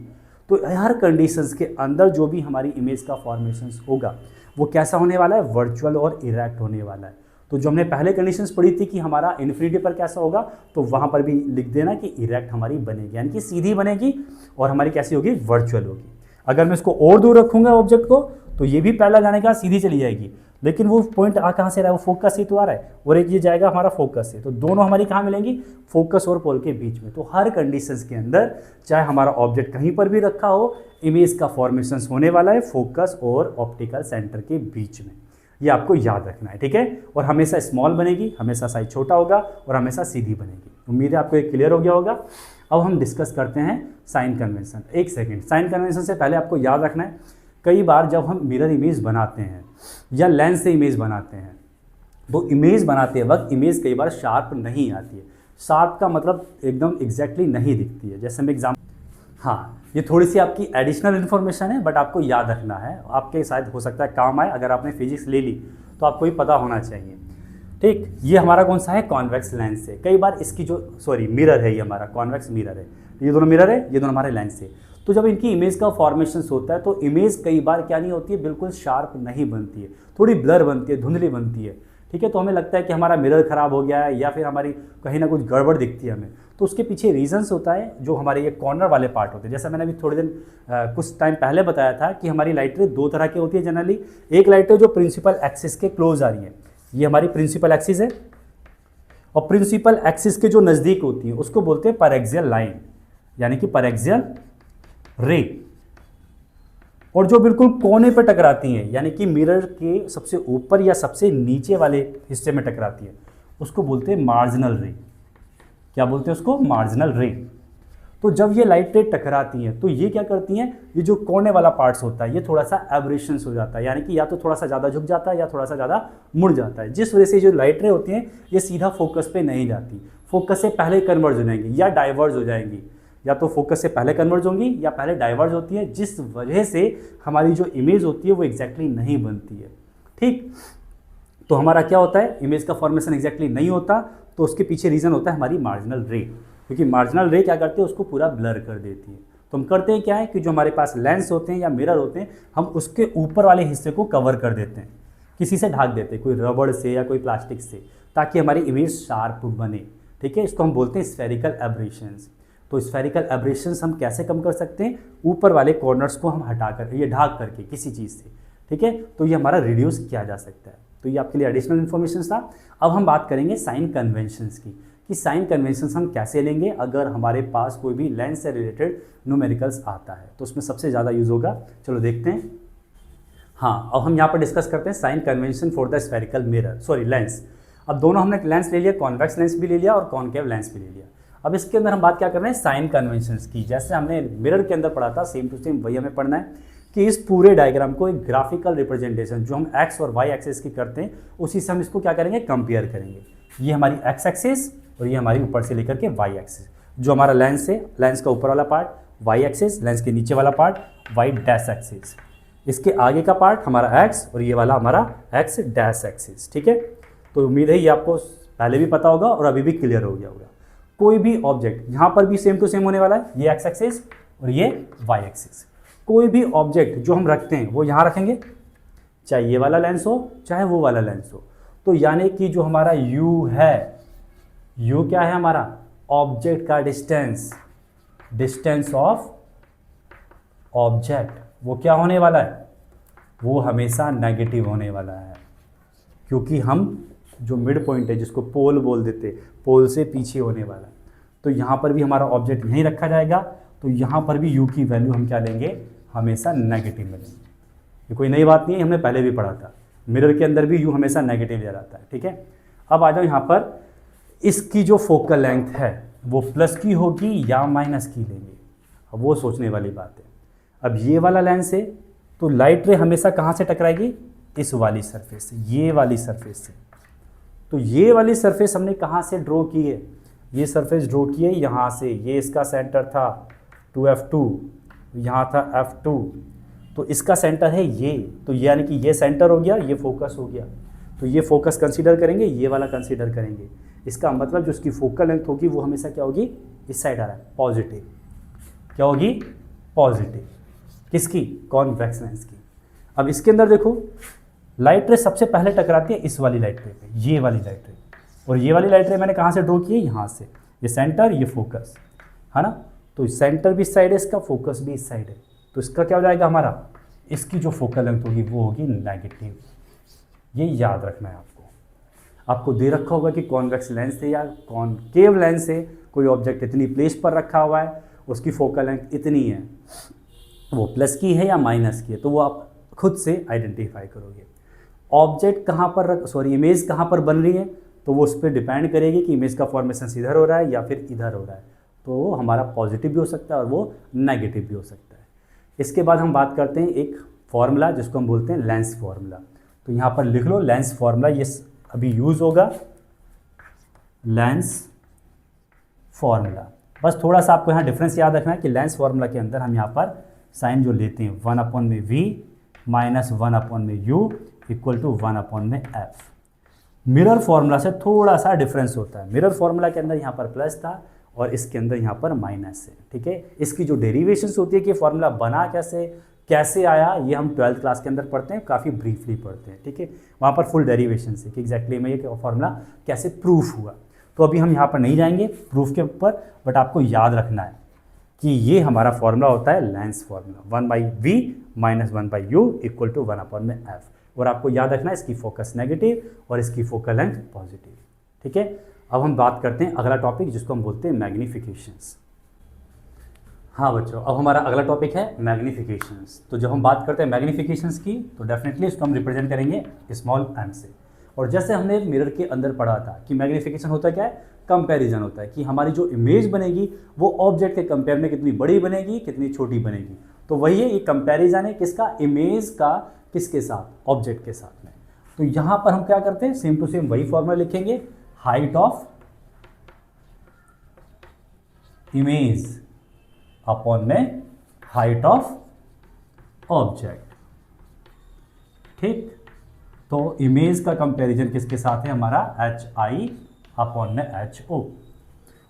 तो हर कंडीशंस के अंदर जो भी हमारी इमेज का फॉर्मेशन होगा वो कैसा होने वाला है, वर्चुअल और इरेक्ट होने वाला है। तो जो हमने पहले कंडीशंस पढ़ी थी कि हमारा इन्फिनिटी पर कैसा होगा, तो वहाँ पर भी लिख देना कि इरेक्ट हमारी बनेगी, यानी कि सीधी बनेगी, और हमारी कैसी होगी, वर्चुअल होगी। अगर मैं इसको और दूर रखूँगा ऑब्जेक्ट को, तो ये भी पहला जाने का सीधी चली जाएगी, लेकिन वो पॉइंट आ कहाँ से रहा है, वो फोकस ही तो आ रहा है, और एक ये जाएगा हमारा फोकस से, तो दोनों हमारी कहाँ मिलेंगी, फोकस और पोल के बीच में। तो हर कंडीशंस के अंदर चाहे हमारा ऑब्जेक्ट कहीं पर भी रखा हो, इमेज का फॉर्मेशन होने वाला है फोकस और ऑप्टिकल सेंटर के बीच में। ये आपको याद रखना है, ठीक है। और हमेशा स्मॉल बनेगी, हमेशा साइज छोटा होगा और हमेशा सीधी बनेगी। उम्मीद है आपको ये क्लियर हो गया होगा। अब हम डिस्कस करते हैं साइन कन्वेंशन। एक सेकेंड, साइन कन्वेंशन से पहले आपको याद रखना है, कई बार जब हम मिरर इमेज बनाते हैं या लेंस से इमेज बनाते हैं, तो इमेज बनाते वक्त इमेज कई बार शार्प नहीं आती है। शार्प का मतलब एकदम एग्जैक्टली नहीं दिखती है। जैसे मैं एग्जाम्पल, हाँ ये थोड़ी सी आपकी एडिशनल इन्फॉर्मेशन है, बट आपको याद रखना है, आपके शायद हो सकता है काम आए। अगर आपने फिजिक्स ले ली तो आपको ये पता होना चाहिए, ठीक। ये हमारा कौन सा है, कॉन्वेक्स लेंस है। कई बार इसकी जो मिरर है, ये हमारा कॉन्वेक्स मिरर है, ये दोनों मिरर है, ये दोनों हमारे लेंस है। तो जब इनकी इमेज का फॉर्मेशन होता है तो इमेज कई बार क्या नहीं होती है, बिल्कुल शार्प नहीं बनती है, थोड़ी ब्लर बनती है, धुंधली बनती है, ठीक है। तो हमें लगता है कि हमारा मिरर खराब हो गया है या फिर हमारी कहीं ना कुछ गड़बड़ दिखती है हमें। तो उसके पीछे रीजंस होता है, जो हमारे ये कॉर्नर वाले पार्ट होते हैं। जैसा मैंने अभी थोड़े दिन कुछ टाइम पहले बताया था कि हमारी लाइट रे दो तरह की होती है जनरली। एक लाइट रे जो प्रिंसिपल एक्सिस के क्लोज आ रही है, ये हमारी प्रिंसिपल एक्सिस है, और प्रिंसिपल एक्सिस के जो नज़दीक होती है उसको बोलते हैं पैरेक्सियल लाइन, यानी कि पैरेक्सियल रे। और जो बिल्कुल कोने पर टकराती हैं, यानी कि मिरर के सबसे ऊपर या सबसे नीचे वाले हिस्से में टकराती है, उसको बोलते हैं मार्जिनल रे। क्या बोलते हैं उसको, मार्जिनल रे। तो जब ये लाइट रे टकराती हैं तो ये क्या करती हैं, ये जो कोने वाला पार्ट्स होता है ये थोड़ा सा एब्रेशंस हो जाता है, यानी कि या तो थोड़ा सा ज़्यादा झुक जाता है या थोड़ा सा ज़्यादा मुड़ जाता है, जिस वजह से जो लाइट रे होती हैं ये सीधा फोकस पे नहीं जाती, फोकस से पहले कन्वर्ज हो जाएंगी या डाइवर्ज हो जाएंगी, या तो फोकस से पहले कन्वर्ज होंगी या पहले डाइवर्ज होती है, जिस वजह से हमारी जो इमेज होती है वो एग्जैक्टली नहीं बनती है, ठीक। तो हमारा क्या होता है, इमेज का फॉर्मेशन एग्जैक्टली नहीं होता, तो उसके पीछे रीज़न होता है हमारी मार्जिनल रे, क्योंकि मार्जिनल रे क्या करती है, उसको पूरा ब्लर कर देती है। तो हम करते हैं क्या है कि जो हमारे पास लेंस होते हैं या मिरर होते हैं, हम उसके ऊपर वाले हिस्से को कवर कर देते हैं, किसी से ढक देते हैं, कोई रबड़ से या कोई प्लास्टिक से, ताकि हमारी इमेज शार्प बने, ठीक है। इसको हम बोलते हैं स्फेरिकल एब्रेशंस। तो स्फेरिकल एब्रेशंस हम कैसे कम कर सकते हैं, ऊपर वाले कॉर्नर्स को हम हटाकर, ये ढक करके किसी चीज़ से, ठीक है। तो ये हमारा रिड्यूस किया जा सकता है। तो ये आपके लिए एडिशनल इन्फॉर्मेशन था। अब हम बात करेंगे साइन कन्वेंशंस की, कि साइन कन्वेंशंस हम कैसे लेंगे अगर हमारे पास कोई भी लेंस से रिलेटेड न्यूमेरिकल्स आता है, तो उसमें सबसे ज़्यादा यूज़ होगा। चलो देखते हैं। हाँ, अब हम यहाँ पर डिस्कस करते हैं sign convention for the spherical mirror, lens. अब दोनों हमने लेंस ले लिया, कॉन्वेक्स लेंस भी ले लिया और कॉन्केव लेंस भी ले लिया। अब इसके अंदर हम बात क्या कर रहे हैं, साइन कन्वेंशंस की। जैसे हमने मिरर के अंदर पढ़ा था, सेम टू सेम वही हमें पढ़ना है कि इस पूरे डायग्राम को एक ग्राफिकल रिप्रेजेंटेशन जो हम एक्स और वाई एक्सिस की करते हैं, उसी से हम इसको क्या करेंगे, कंपेयर करेंगे। ये हमारी एक्स एक्सिस और ये हमारी ऊपर से लेकर के वाई एक्सिस। जो हमारा लेंस है, लेंस का ऊपर वाला पार्ट वाई एक्सिस, लेंस के नीचे वाला पार्ट वाई डैश एक्सिस, इसके आगे का पार्ट हमारा एक्स और ये वाला हमारा एक्स डैश एक्सिस, ठीक है। तो उम्मीद है ये आपको पहले भी पता होगा और अभी भी क्लियर हो गया होगा। कोई भी ऑब्जेक्ट यहाँ पर भी सेम टू सेम होने वाला है, ये एक्स एक्सिस और ये वाई एक्सिस। कोई भी ऑब्जेक्ट जो हम रखते हैं वो यहाँ रखेंगे, चाहे ये वाला लेंस हो चाहे वो वाला लेंस हो। तो यानी कि जो हमारा u है, u क्या है हमारा, ऑब्जेक्ट का डिस्टेंस, डिस्टेंस ऑफ ऑब्जेक्ट, वो क्या होने वाला है, वो हमेशा नेगेटिव होने वाला है, क्योंकि हम जो मिड पॉइंट है जिसको पोल बोल देते, पोल से पीछे होने वाला है। तो यहाँ पर भी हमारा ऑब्जेक्ट यहीं रखा जाएगा, तो यहाँ पर भी u की वैल्यू हम क्या लेंगे, हमेशा नेगेटिव में लेंगे। ये कोई नई बात नहीं है, हमने पहले भी पढ़ा था, मिरर के अंदर भी u हमेशा नेगेटिव ले रहता है, ठीक है। अब आ जाओ यहाँ पर, इसकी जो फोकल लेंथ है वो प्लस की होगी या माइनस की लेंगे, अब वो सोचने वाली बात है। अब ये वाला लेंस है तो लाइट रे हमेशा कहाँ से टकराएगी, इस वाली सरफेस से, ये वाली सरफेस से। तो ये वाली सरफेस हमने कहाँ से ड्रॉ की है, ये सरफेस ड्रॉ की है यहाँ से, ये इसका सेंटर था 2F2, यहाँ था F2, तो इसका सेंटर है ये, तो यानी कि ये सेंटर हो गया, ये फोकस हो गया। तो ये फोकस कंसीडर करेंगे, ये वाला कंसीडर करेंगे। इसका मतलब जो इसकी फोकल लेंथ होगी वो हमेशा क्या होगी, इस साइड आ रहा है, पॉजिटिव। क्या होगी, पॉजिटिव। किसकी, कॉन्वेक्स लेंस की। अब इसके अंदर देखो, लाइट रे सबसे पहले टकराती है इस वाली लाइट रे पे, ये वाली लाइट रे, और ये वाली लाइट रे मैंने कहाँ से ड्रॉ की है, यहाँ से। ये सेंटर, ये फोकस है ना, तो सेंटर भी इस साइड है इसका, फोकस भी इस साइड है। तो इसका क्या हो जाएगा हमारा, इसकी जो फोकल लेंथ होगी वो होगी नेगेटिव। ये याद रखना है आपको। आपको दे रखा होगा कि कॉन्वेक्स लेंस से या कॉनकेव लेंस से कोई ऑब्जेक्ट इतनी प्लेस पर रखा हुआ है, उसकी फोकल लेंथ इतनी है, वो प्लस की है या माइनस की है, तो वो आप खुद से आइडेंटिफाई करोगे। ऑब्जेक्ट कहाँ पर इमेज कहाँ पर बन रही है, तो वो उस पर डिपेंड करेगी कि इमेज का फॉर्मेशन इधर हो रहा है या फिर इधर हो रहा है। तो वो हमारा पॉजिटिव भी हो सकता है और वो नेगेटिव भी हो सकता है। इसके बाद हम बात करते हैं एक फॉर्मूला जिसको हम बोलते हैं लेंस फॉर्मूला। तो यहाँ पर लिख लो लेंस फॉर्मूला, ये अभी यूज होगा, लेंस फॉर्मूला। बस थोड़ा सा आपको यहाँ डिफरेंस याद रखना है कि लेंस फॉर्मूला के अंदर हम यहाँ पर साइन जो लेते हैं 1/v minus 1/u equal to 1/f। Mirror formula से थोड़ा सा डिफरेंस होता है। मिरर फॉर्मूला के अंदर यहाँ पर प्लस था और इसके अंदर यहाँ पर माइनस है, ठीक है। इसकी जो डेरिवेशंस होती है कि फॉर्मूला बना कैसे आया, ये हम 12th क्लास के अंदर पढ़ते हैं, काफ़ी ब्रीफली पढ़ते हैं, ठीक है। वहाँ पर फुल डेरिवेशन है कि एग्जैक्टली में ये फॉर्मूला कैसे प्रूफ हुआ। तो अभी हम यहाँ पर नहीं जाएंगे प्रूफ के ऊपर, बट आपको याद रखना है कि ये हमारा फॉर्मूला होता है lens formula, 1/v minus 1/u equal to 1/f। और आपको याद रखना है इसकी फोकस नेगेटिव और इसकी फोकल लेंथ पॉजिटिव, ठीक है। अब हम बात करते हैं अगला टॉपिक जिसको हम बोलते हैं मैग्निफिकेशंस। हाँ बच्चों, अब हमारा अगला टॉपिक है मैग्निफिकेशंस। तो जब हम बात करते हैं मैग्निफिकेशंस की, तो डेफिनेटली इसको हम रिप्रेजेंट करेंगे स्मॉल m से। और जैसे हमने मिरर के अंदर पढ़ा था कि मैग्निफिकेशन होता क्या है, कंपैरिजन होता है कि हमारी जो इमेज बनेगी वो ऑब्जेक्ट के कंपेयर में कितनी बड़ी बनेगी, कितनी छोटी बनेगी। तो वही है, ये कंपैरिजन है किसका, इमेज का किसके साथ, ऑब्जेक्ट के साथ में। तो यहाँ पर हम क्या करते हैं, सेम टू सेम वही फॉर्मूला लिखेंगे, हाइट ऑफ इमेज अपॉन में हाइट ऑफ ऑब्जेक्ट, ठीक। तो इमेज का कंपैरिजन किसके साथ है हमारा, HI अपॉन में HO।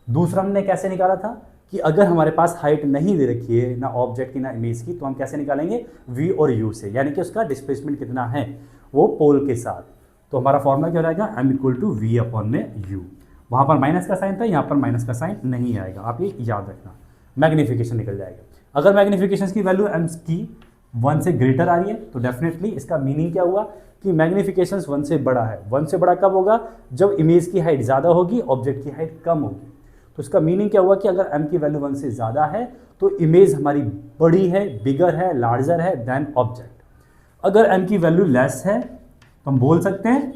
दूसरा हमने कैसे निकाला था कि अगर हमारे पास हाइट नहीं दे रखी है ना ऑब्जेक्ट की ना इमेज की, तो हम कैसे निकालेंगे, V और U से, यानी कि उसका डिस्प्लेसमेंट कितना है वो पोल के साथ। तो हमारा फॉर्मूला क्या रहेगा, m equal to V upon में U। वहाँ पर माइनस का साइन था, यहाँ पर माइनस का साइन नहीं आएगा, आप ये याद रखना। मैग्निफिकेशन निकल जाएगा। अगर मैग्निफिकेशन की वैल्यू m की 1 से ग्रेटर आ रही है तो डेफिनेटली इसका मीनिंग क्या हुआ कि मैग्निफिकेशन 1 से बड़ा है। 1 से बड़ा कब होगा, जब इमेज की हाइट ज़्यादा होगी, ऑब्जेक्ट की हाइट कम होगी। तो इसका मीनिंग क्या हुआ कि अगर m की वैल्यू 1 से ज़्यादा है तो इमेज हमारी बड़ी है, बिगर है, लार्जर है देन ऑब्जेक्ट। अगर m की वैल्यू लेस है तो हम बोल सकते हैं,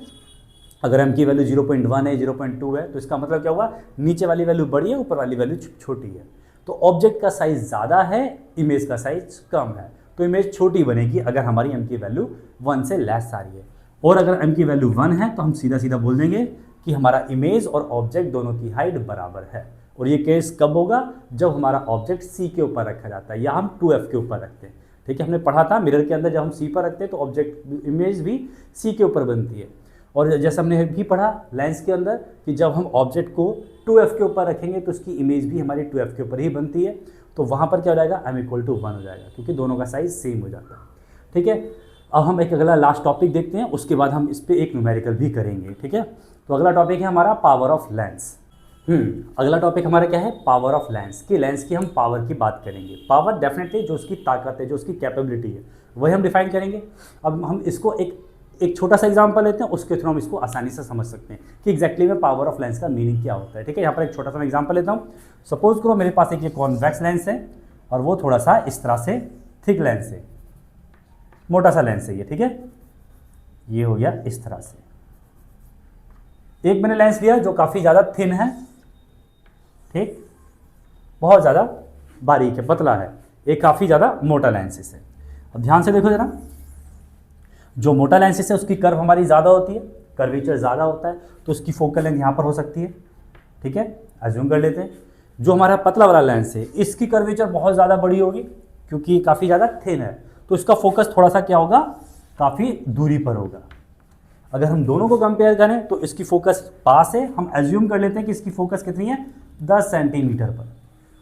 अगर m की वैल्यू 0.1 है, 0.2 है, तो इसका मतलब क्या हुआ, नीचे वाली वैल्यू बड़ी है, ऊपर वाली वैल्यू छोटी है। तो ऑब्जेक्ट का साइज ज़्यादा है, इमेज का साइज कम है, तो इमेज छोटी बनेगी अगर हमारी m की वैल्यू 1 से लेस आ रही है। और अगर m की वैल्यू 1 है तो हम सीधा सीधा बोल देंगे कि हमारा इमेज और ऑब्जेक्ट दोनों की हाइट बराबर है। और ये केस कब होगा, जब हमारा ऑब्जेक्ट C के ऊपर रखा जाता है या हम 2F के ऊपर रखते हैं, ठीक है। हमने पढ़ा था मिरर के अंदर जब हम C पर रखते हैं तो ऑब्जेक्ट इमेज भी C के ऊपर बनती है। और जैसे हमने भी पढ़ा लेंस के अंदर कि जब हम ऑब्जेक्ट को 2F के ऊपर रखेंगे तो उसकी इमेज भी हमारी 2F के ऊपर ही बनती है। तो वहाँ पर क्या हो जाएगा, m इक्वल टू 1 हो जाएगा, क्योंकि दोनों का साइज सेम हो जाता है, ठीक है। अब हम एक अगला लास्ट टॉपिक देखते हैं, उसके बाद हम इस पर एक न्यूमेरिकल भी करेंगे, ठीक है। तो अगला टॉपिक है हमारा पावर ऑफ लेंस। अगला टॉपिक हमारा क्या है, पावर ऑफ लेंस। कि लेंस की हम पावर की बात करेंगे। पावर डेफिनेटली जो उसकी ताकत है, जो उसकी कैपेबिलिटी है, वही हम डिफाइन करेंगे। अब हम इसको एक छोटा सा एग्जांपल लेते हैं, उसके थ्रू हम इसको आसानी से समझ सकते हैं कि एग्जैक्टली में पावर ऑफ लेंस का मीनिंग क्या होता है, ठीक है। यहाँ पर एक छोटा सा एग्जांपल लेता हूँ। सपोज करो मेरे पास एक ये कॉन्वेक्स लेंस है और वो थोड़ा सा इस तरह से थिक लेंस है, मोटा सा लेंस है ये, ठीक है। ये हो गया इस तरह से। एक मैंने लेंस लिया जो काफ़ी ज़्यादा थिन है, ठीक, बहुत ज़्यादा बारीक है, पतला है। एक काफ़ी ज़्यादा मोटा लेंस है। अब ध्यान से देखो जरा, जो मोटा लेंस है उसकी कर्व हमारी ज़्यादा होती है, कर्वेचर ज़्यादा होता है, तो उसकी फोकल लेंथ यहाँ पर हो सकती है, ठीक है, अज्यूम कर लेते हैं। जो हमारा पतला वाला लेंस है इसकी कर्वेचर बहुत ज़्यादा बड़ी होगी क्योंकि काफ़ी ज़्यादा थिन है, तो इसका फोकस थोड़ा सा क्या होगा, काफ़ी दूरी पर होगा। अगर हम दोनों को कंपेयर करें तो इसकी फोकस पास है, हम एज्यूम कर लेते हैं कि इसकी फोकस कितनी है, 10 सेंटीमीटर पर।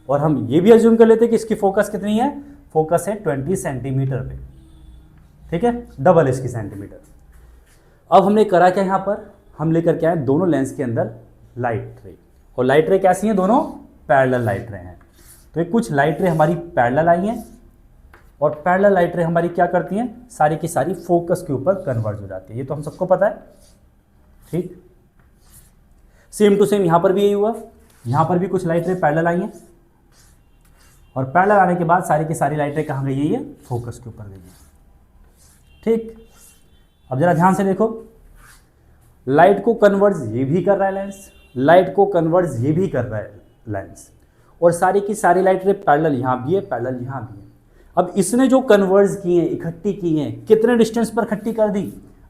और हम ये भी एज्यूम कर लेते हैं कि इसकी फोकस कितनी है, फोकस है 20 सेंटीमीटर पे, ठीक है, डबल इसकी सेंटीमीटर। अब हमने करा क्या, यहाँ पर हम लेकर के आए दोनों लेंस के अंदर लाइट रे, और लाइट रे कैसी हैं, दोनों पैरेलल लाइट रे हैं। तो ये कुछ लाइट रे हमारी पैरेलल आई हैं और पैरेलल लाइट रे हमारी क्या करती हैं, सारी की सारी फोकस के ऊपर कन्वर्ज हो जाती है। ये तो हम सबको पता है, ठीक। सेम टू सेम यहां पर भी यही हुआ, यहां पर भी कुछ लाइट रे पैरेलल आई हैं और पैरेलल आने के बाद सारी की सारी लाइट रे कहां गई है, फोकस के ऊपर गई है, ठीक। अब जरा ध्यान से देखो, लाइट को कन्वर्ज ये भी कर रहा है लेंस, लाइट को कन्वर्ज ये भी कर रहा है लेंस, और सारी की सारी लाइट रे पैरेलल यहां भी है, पैरेलल यहां भी है। अब इसने जो कन्वर्ज की है, इकट्ठी की है, कितने डिस्टेंस पर इकट्ठी कर दी,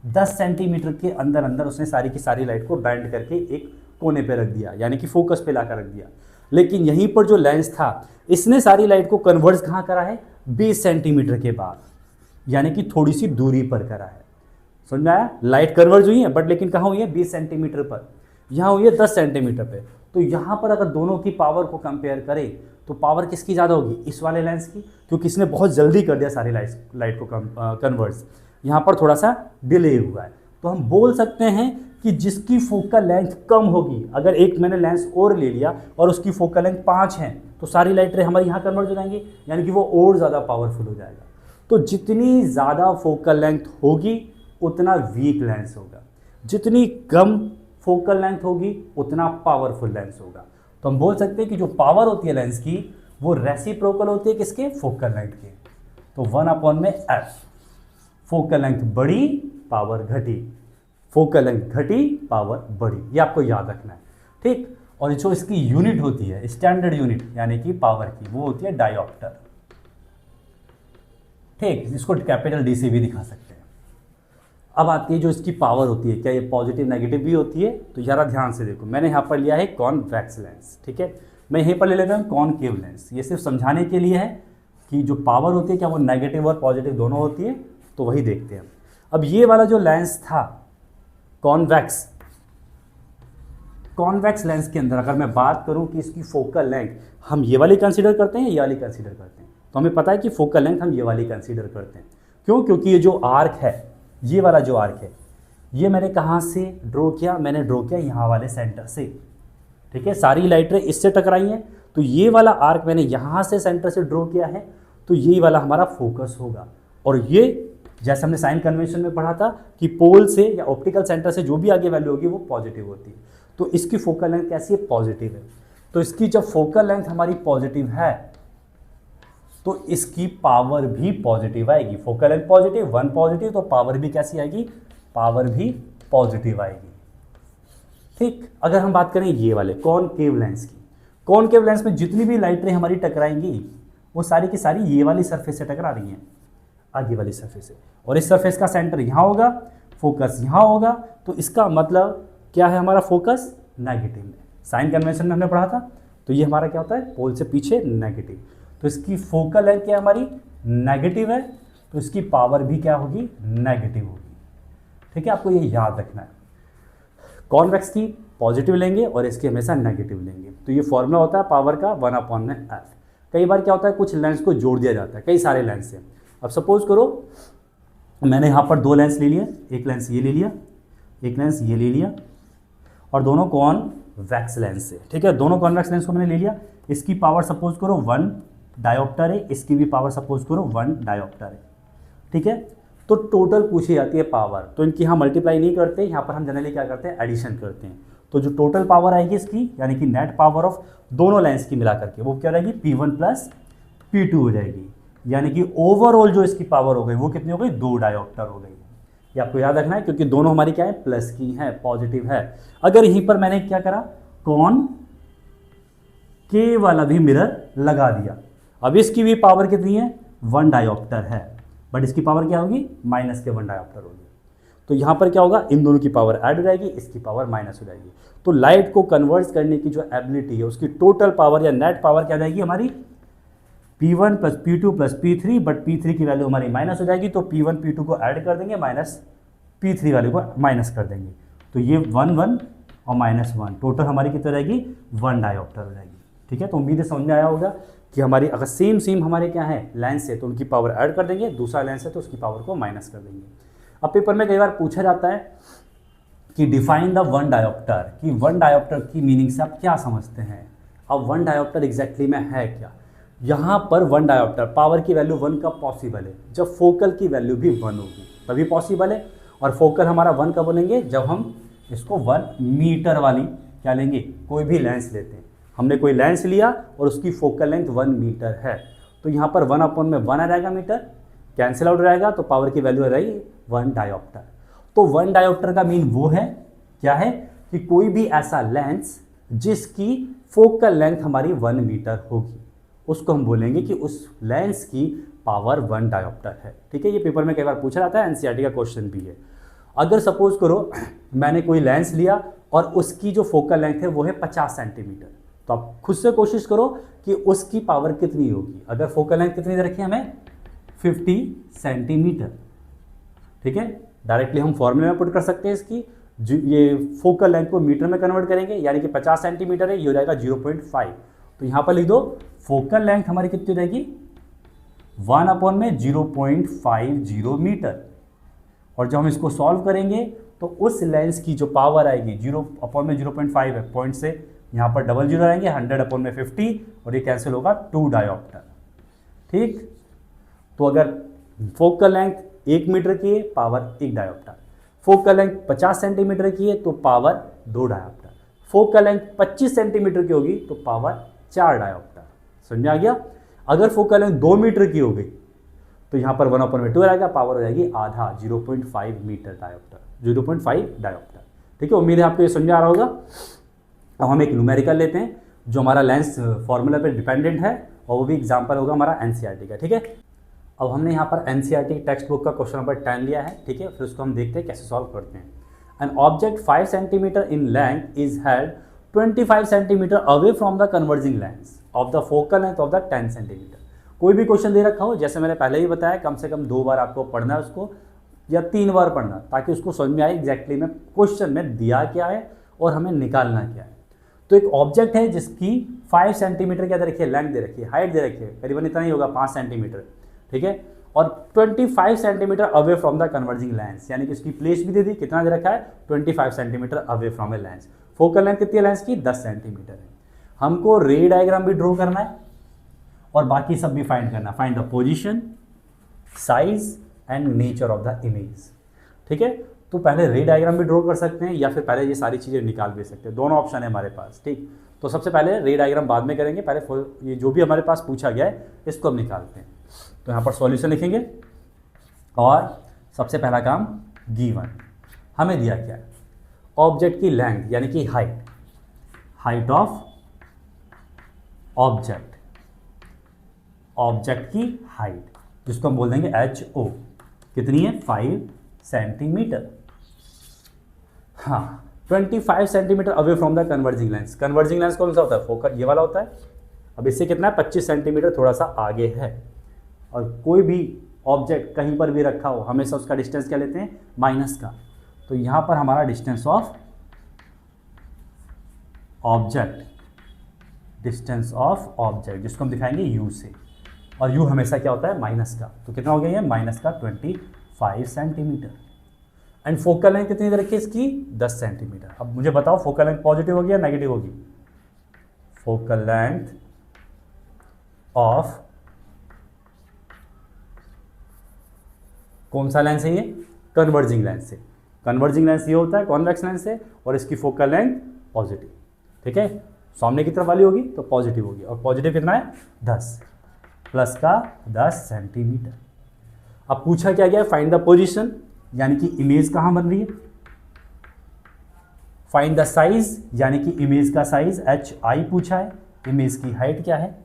10 सेंटीमीटर के अंदर अंदर उसने सारी की सारी लाइट को बैंड करके एक कोने पे रख दिया, यानी कि फोकस पे लाकर रख दिया। लेकिन यहीं पर जो लेंस था, इसने सारी लाइट को कन्वर्ज कहाँ करा है, 20 सेंटीमीटर के बाद, यानी कि थोड़ी सी दूरी पर करा है। समझ में आया, लाइट कन्वर्ज हुई है बट लेकिन कहाँ हुई है, 20 सेंटीमीटर पर, यहाँ हुई है 10 सेंटीमीटर पे। तो यहाँ पर अगर दोनों की पावर को कंपेयर करें तो पावर किसकी ज़्यादा होगी, इस वाले लेंस की, क्योंकि इसने बहुत जल्दी कर दिया सारी लाइट को कन्वर्ज। यहाँ पर थोड़ा सा डिले हुआ है। तो हम बोल सकते हैं कि जिसकी फोकल लेंथ कम होगी, अगर एक मैंने लेंस और ले लिया और उसकी फोकल लेंथ 5 है तो सारी लाइट रे हमारी यहाँ कन्वर्ज हो जाएंगी, यानी कि वो और ज़्यादा पावरफुल हो जाएगा। तो जितनी ज़्यादा फोकल लेंथ होगी उतना वीक लेंस होगा, जितनी कम फोकल लेंथ होगी उतना पावरफुल लेंस होगा। तो हम बोल सकते हैं कि जो पावर होती है लेंस की वो रेसिप्रोकल होती है किसके, फोकल लेंथ के। तो 1/f, फोकल लेंथ बढ़ी पावर घटी, फोकल लेंथ घटी पावर बढ़ी, ये आपको याद रखना है, ठीक। और जो इसकी यूनिट होती है, स्टैंडर्ड यूनिट यानी कि पावर की, वो होती है डायोप्टर, ठीक। इसको कैपिटल डी से भी दिखा सकते हैं। अब आती है जो इसकी पावर होती है, क्या ये पॉजिटिव नेगेटिव भी होती है, तो ज़रा ध्यान से देखो, मैंने यहाँ पर लिया है कॉन्वेक्स लेंस, ठीक है। मैं यहीं पर ले लेता हूँ कॉनकेव लेंस, ये सिर्फ समझाने के लिए है कि जो पावर होती है क्या वो नेगेटिव और पॉजिटिव दोनों होती है, तो वही देखते हैं। अब ये वाला जो लेंस था कॉन्वेक्स लेंस के अंदर अगर मैं बात करूं कि इसकी फोकल लेंथ हम ये वाली कंसीडर करते हैं, ये वाली कंसीडर करते हैं, तो हमें पता है कि फोकल लेंथ हम ये वाली कंसीडर करते हैं। क्यों, क्योंकि ये जो आर्क है, ये वाला जो आर्क है, ये मैंने कहाँ से ड्रॉ किया, मैंने ड्रॉ किया यहाँ वाले सेंटर से, ठीक है। सारी लाइटें इससे टकराई हैं, तो ये वाला आर्क मैंने यहाँ से सेंटर से ड्रॉ किया है, तो ये वाला हमारा फोकस होगा। और ये जैसे हमने साइन कन्वेंशन में पढ़ा था कि पोल से या ऑप्टिकल सेंटर से जो भी आगे वैल्यू होगी वो पॉजिटिव होती है, तो इसकी फोकल लेंथ कैसी है, पॉजिटिव है। तो इसकी जब फोकल लेंथ हमारी पॉजिटिव है तो इसकी पावर भी पॉजिटिव आएगी। फोकल लेंथ पॉजिटिव, 1 पॉजिटिव, तो पावर भी कैसी आएगी, पावर भी पॉजिटिव आएगी, ठीक। अगर हम बात करें ये वाले कॉनकेव लेंस की, कॉनकेव लेंस में जितनी भी लाइट रे हमारी टकराएंगी वो सारी की सारी ये वाली सरफेस से टकरा रही हैं, आगे वाली सरफेस से, और इस सरफेस का सेंटर यहाँ होगा, फोकस यहाँ होगा, तो इसका मतलब क्या है, हमारा फोकस नेगेटिव में। साइन कन्वेंशन में हमने पढ़ा था, तो ये हमारा क्या होता है, पोल से पीछे नेगेटिव, तो इसकी फोकल लेंथ क्या हमारी नेगेटिव है, तो इसकी पावर भी क्या होगी, नेगेटिव होगी, ठीक है। आपको ये याद रखना है, कॉन्वेक्स की पॉजिटिव लेंगे और इसकी हमेशा नेगेटिव लेंगे। तो ये फॉर्मूला होता है पावर का 1/f। कई बार क्या होता है, कुछ लेंस को जोड़ दिया जाता है कई सारे लेंस से। अब सपोज करो मैंने यहाँ पर 2 लेंस ले लिया, एक लेंस ये ले लिया, एक लेंस ये ले लिया, और दोनों कॉन्वेक्स लेंस से, ठीक है। दोनों कॉन्वेक्स लेंस को मैंने ले लिया, इसकी पावर सपोज करो 1 डायोप्टर है, इसकी भी पावर सपोज करो 1 डायोप्टर है, ठीक है। तो टोटल पूछी जाती है पावर, तो इनकी यहाँ मल्टीप्लाई नहीं करते, यहाँ पर हम जनरली क्या करते हैं, एडिशन करते हैं। तो जो टोटल पावर आएगी इसकी, यानी कि नेट पावर ऑफ दोनों लेंस की मिला करके, वो क्या रहेगी, P1 + P2 हो जाएगी, यानी कि ओवरऑल जो इसकी पावर हो गई वो कितनी हो गई, 2 डायोप्टर हो गई। ये आपको याद रखना है, क्योंकि दोनों हमारी क्या है, प्लस की है, पॉजिटिव है। अगर यहीं पर मैंने क्या करा, कॉन के वाला भी मिरर लगा दिया, अब इसकी भी पावर कितनी है, 1 डायोप्टर है, बट इसकी पावर क्या होगी, -1 डायोप्टर होगी। तो यहाँ पर क्या होगा, इन दोनों की पावर ऐड हो जाएगी, इसकी पावर माइनस हो जाएगी। तो लाइट को कन्वर्ट करने की जो एबिलिटी है उसकी टोटल पावर या नेट पावर क्या जाएगी हमारी, P1 + P2 + P3, but P3 की वैल्यू हमारी माइनस हो जाएगी, तो P1 P2 को ऐड कर देंगे, माइनस P3 वैल्यू को माइनस कर देंगे, तो ये 1 1 और -1, टोटल हमारी कितनी रहेगी, 1 डायोप्टर हो जाएगी, ठीक है। तो उम्मीद है समझ में आया होगा कि हमारी अगर सेम हमारे क्या है लेंस है तो उनकी पावर ऐड कर देंगे, दूसरा लेंस है तो उसकी पावर को माइनस कर देंगे। अब पेपर में कई बार पूछा जाता है कि डिफाइन द 1 डायोप्टर, कि 1 डायोप्टर की मीनिंग से आप क्या समझते हैं। अब 1 डायोप्टर एग्जैक्टली में है क्या, यहाँ पर 1 डायोप्टर, पावर की वैल्यू 1 कब पॉसिबल है? जब फोकल की वैल्यू भी 1 होगी तभी पॉसिबल है। और फोकल हमारा 1 कब बोलेंगे? जब हम इसको 1 मीटर वाली क्या लेंगे, कोई भी लेंस लेते हैं। हमने कोई लेंस लिया और उसकी फोकल लेंथ 1 मीटर है, तो यहाँ पर 1/1 आ जाएगा मीटर, कैंसिल आउट रहेगा, तो पावर की वैल्यू आ जाएगी 1 डायोप्टर। तो 1 डायोप्टर का मीन वो है, क्या है कि कोई भी ऐसा लेंस जिसकी फोकल लेंथ हमारी 1 मीटर होगी, उसको हम बोलेंगे कि उस लेंस की पावर 1 डायोप्टर है। ठीक है, ये पेपर में कई बार पूछा जाता है, एनसीईआरटी का क्वेश्चन भी है। अगर सपोज करो मैंने कोई लेंस लिया और उसकी जो फोकल लेंथ है वो है 50 सेंटीमीटर, तो आप खुद से कोशिश करो कि उसकी पावर कितनी होगी। अगर फोकल लेंथ कितनी दे रखी है हमें? 50 सेंटीमीटर। ठीक है, डायरेक्टली हम फॉर्मूले में पुट कर सकते हैं इसकी, ये फोकल लेंथ को मीटर में कन्वर्ट करेंगे, यानी कि 50 सेंटीमीटर है, ये हो जाएगा 0.5। तो यहाँ पर लिख दो फोकल लेंथ हमारी कितनी हो जाएगी? 1/0.50 मीटर। और जब हम इसको सॉल्व करेंगे तो उस लेंस की जो पावर आएगी 0/0.5 है, पॉइंट से यहाँ पर डबल जीरो आएंगे, 100/50 और ये कैंसिल होगा 2 डायोप्टर। ठीक, तो अगर फोकल लेंथ 1 मीटर की है, power 1 dioptre. Focal length 50 centimetre की है तो power 2 dioptre. Focal length 25 centimetre की होगी तो पावर 4 डायोप्टर। समझ में आ गया? अगर फोकल लेंथ 2 मीटर की हो गई तो यहाँ पर 1/2 आएगा, पावर हो जाएगी आधा, 0.5 मीटर डायोप्टर, 0.5 डायोप्टर। ठीक है, उम्मीद है आपको ये समझ आ रहा होगा। अब हम एक न्यूमेरिकल लेते हैं जो हमारा लेंस फॉर्मूला पे डिपेंडेंट है, और वो भी एग्जांपल होगा हमारा एनसीईआरटी का। ठीक है, अब हमने यहाँ पर एनसीईआरटी टेक्स्ट बुक का क्वेश्चन नंबर 10 लिया है। ठीक है, फिर उसको हम देखते हैं कैसे सॉल्व करते हैं। An object 5 centimetre in length is held 25 centimetre away from the converging lens of the focal length of the 10 centimetre. कोई भी क्वेश्चन दे रखा हो, जैसे मैंने पहले ही बताया, कम से कम 2 बार आपको पढ़ना है उसको, या 3 बार पढ़ना, ताकि उसको समझ में आए एग्जैक्टली में क्वेश्चन में दिया क्या है और हमें निकालना क्या है। तो एक ऑब्जेक्ट है जिसकी 5 सेंटीमीटर क्या दे रखी है, लेंथ दे रखी है, हाइट दे रखी है, करीबन इतना ही होगा 5 सेंटीमीटर। ठीक है, और 25 centimetre away from the converging lens, यानी कि उसकी प्लेस भी दे दी, कितना दे रखा है? 25 centimetre away from a lens. Focal length कितनी है लेंस की? 10 सेंटीमीटर है। हमको रे डायग्राम भी ड्रॉ करना है और बाकी सब भी फाइंड करना है। Find the position, size and nature of the image. ठीक है, तो पहले रे डायग्राम भी ड्रॉ कर सकते हैं या फिर पहले ये सारी चीज़ें निकाल भी सकते हैं, दोनों ऑप्शन है हमारे पास। ठीक, तो सबसे पहले रे डायग्राम बाद में करेंगे, पहले ये जो भी हमारे पास पूछा गया है इसको हम निकालते हैं। तो यहाँ पर सॉल्यूशन लिखेंगे और सबसे पहला काम गिवन, हमें दिया क्या है? ऑब्जेक्ट की लेंथ यानी कि height, height of object, object की हाइट जिसको हम बोल देंगे HO, कितनी है? 5 सेंटीमीटर। हाँ, 25 centimetre away from the converging lens. Converging lens कौन सा होता है? फोकल, ये वाला होता है। अब इससे कितना है? 25 सेंटीमीटर, थोड़ा सा आगे है। और कोई भी ऑब्जेक्ट कहीं पर भी रखा हो, हमेशा उसका डिस्टेंस क्या लेते हैं? माइनस का। तो यहाँ पर हमारा distance of object, distance of object जिसको हम दिखाएंगे U से, और U हमेशा क्या होता है? माइनस का। तो कितना हो गया ये? माइनस का 25 सेंटीमीटर। एंड फोकल लेंथ कितनी दे रखी है इसकी? 10 सेंटीमीटर। अब मुझे बताओ फोकल लेंथ पॉजिटिव होगी या नेगेटिव होगी? फोकल लेंथ ऑफ कौन सा लेंस है ये? कन्वर्जिंग लेंस से। कन्वर्जिंग लेंस ये होता है कॉन्वेक्स लेंस से, और इसकी फोकल लेंथ पॉजिटिव। ठीक है, सामने की तरफ वाली होगी तो पॉजिटिव होगी, और पॉजिटिव कितना है? 10 प्लस का 10 सेंटीमीटर। अब पूछा क्या गया? फाइंड द पोजीशन, यानी कि इमेज कहाँ बन रही है। फाइंड द साइज, यानी कि इमेज का साइज HI पूछा है। इमेज की हाइट क्या है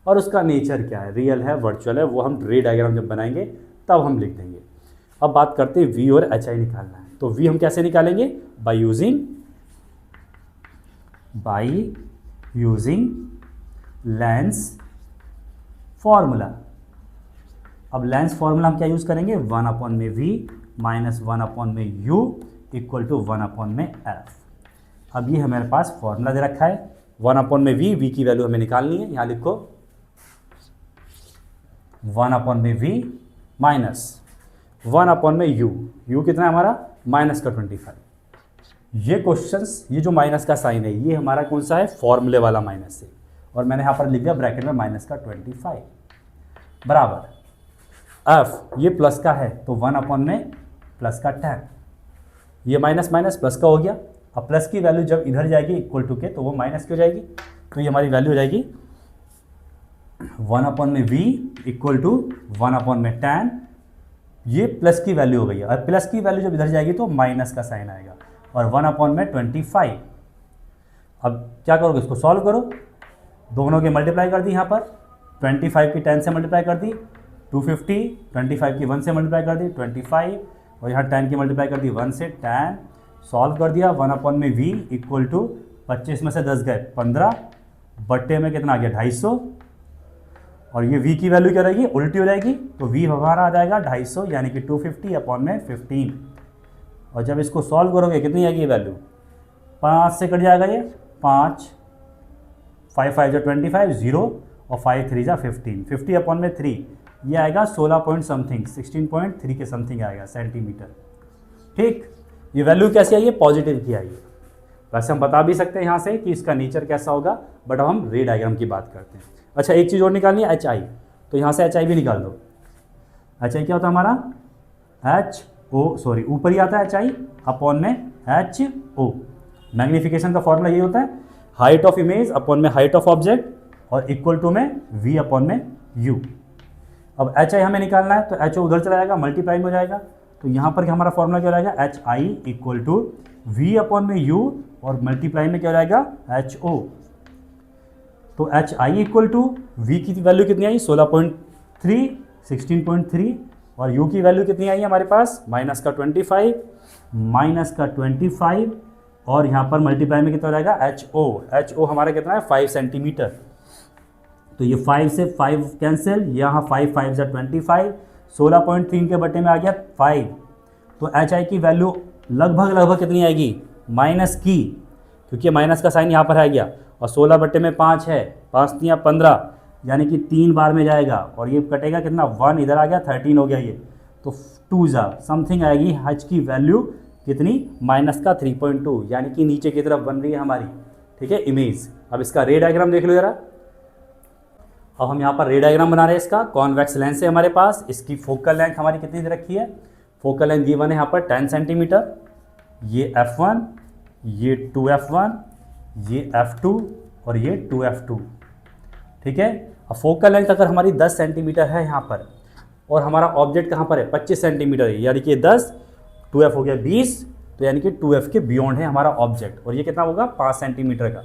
और उसका नेचर क्या है, रियल है, वर्चुअल है, वो हम रे डायग्राम जब बनाएंगे तब हम लिख देंगे। अब बात करते हैं V और HI निकालना है। तो V हम कैसे निकालेंगे? By using lens formula. अब लेंस फॉर्मूला हम क्या यूज करेंगे? 1/V minus 1/U equal to 1/F। अब ये हमारे पास फॉर्मूला दे रखा है 1/V, V की वैल्यू हमें निकालनी है। यहाँ लिखो 1/V माइनस 1/U, U कितना है हमारा? माइनस का 25। ये क्वेश्चंस, ये जो माइनस का साइन है ये हमारा कौन सा है? फॉर्मूले वाला माइनस है, और मैंने यहाँ पर लिख दिया ब्रैकेट में माइनस का 25 बराबर एफ, ये प्लस का है तो 1 में प्लस का 10, ये माइनस माइनस प्लस का हो गया। अब प्लस की वैल्यू जब इधर जाएगी इक्वल टू के तो वो माइनस की हो जाएगी, तो ये हमारी वैल्यू हो जाएगी 1 में v इक्वल टू 1 में 10, ये प्लस की वैल्यू हो गई है। और प्लस की वैल्यू जब इधर जाएगी तो माइनस का साइन आएगा, और 1 में 25। अब क्या करोगे, इसको सॉल्व करो, दोनों के मल्टीप्लाई कर दी, यहाँ पर 25 की 10 से मल्टीप्लाई कर दी 250, 25 की 1 से मल्टीप्लाई कर दी 25, और यहाँ 10 की मल्टीप्लाई कर दी 1 से 10, सॉल्व कर दिया। 1 में v इक्वल टू 25 में से 10 गए 15, बट्टे में कितना आ गया 250, और ये v की वैल्यू क्या रहेगी, उल्टी हो जाएगी, तो v हमारा आ जाएगा 250 यानी कि 250 में 15। और जब इसको सॉल्व करोगे कितनी आएगी वैल्यू, 5 से कट जाएगा ये 5, 5 5 जो 25 0, और 5 3 जा 15, 50 में 3, ये आएगा 16 पॉइंट समथिंग 16.3 के समथिंग आएगा सेंटीमीटर। ठीक, ये वैल्यू कैसी आई है, पॉजिटिव की आई है। वैसे हम बता भी सकते हैं यहाँ से कि इसका नेचर कैसा होगा, बट अब हम रे डायग्राम की बात करते हैं। अच्छा, एक चीज़ और निकालनी है एच आई, तो यहाँ से एच आई भी निकाल दो। एच आई क्या होता है हमारा, एच ओ, सॉरी ऊपर ही आता है एच आई अपॉन में एच ओ। मैग्नीफिकेशन का फॉर्मूला ये होता है हाइट ऑफ इमेज अपॉन में हाइट ऑफ ऑब्जेक्ट, और इक्वल टू में वी अपॉन में यू। अब एच आई हमें निकालना है, तो एच ओ उधर चला जाएगा, मल्टीप्लाई में हो जाएगा, तो यहाँ पर हमारा फॉर्मूला क्या हो जाएगा, H I equal to V upon में यू, और मल्टीप्लाई में क्या हो जाएगा एच ओ। तो H I equal to V की वैल्यू कितनी आई 16.3, 16.3, और यू की वैल्यू कितनी आई हमारे पास माइनस का 25, और यहाँ पर मल्टीप्लाई में कितना हो जाएगा एच ओ। एच ओ हमारा कितना है 5 सेंटीमीटर, तो ये 5 से 5 कैंसिल, यहाँ 5 5 जा 25, 16.3 के बटे में आ गया 5, तो एच आई की वैल्यू लगभग कितनी आएगी माइनस की, क्योंकि माइनस का साइन यहाँ पर आ गया, और 16 बटे में 5 है, 5 3 15, यानी कि 3 बार में जाएगा, और ये कटेगा कितना 1 इधर आ गया 13 हो गया ये, तो 2 जा समथिंग आएगी एच की वैल्यू कितनी माइनस का 3.2, यानी कि नीचे की तरफ बन रही है हमारी, ठीक है इमेज। अब इसका रे डायग्राम देख लो जरा। अब हम यहाँ पर रे डायग्राम बना रहे हैं इसका। कॉन्वेक्स लेंस है हमारे पास, इसकी फोकल लेंथ हमारी कितनी दे रखी है, फोकल लेंथ गिवन है यहाँ पर 10 सेंटीमीटर, ये f1, ये 2f1, ये f2, और ये 2f2, ठीक है। अब फोकल लेंथ अगर हमारी 10 सेंटीमीटर है यहाँ पर, और हमारा ऑब्जेक्ट कहाँ पर है 25 सेंटीमीटर है, यानी कि 10, 2f हो गया 20, तो यानी कि 2f के बियॉन्ड है हमारा ऑब्जेक्ट, और ये कितना होगा 5 सेंटीमीटर का,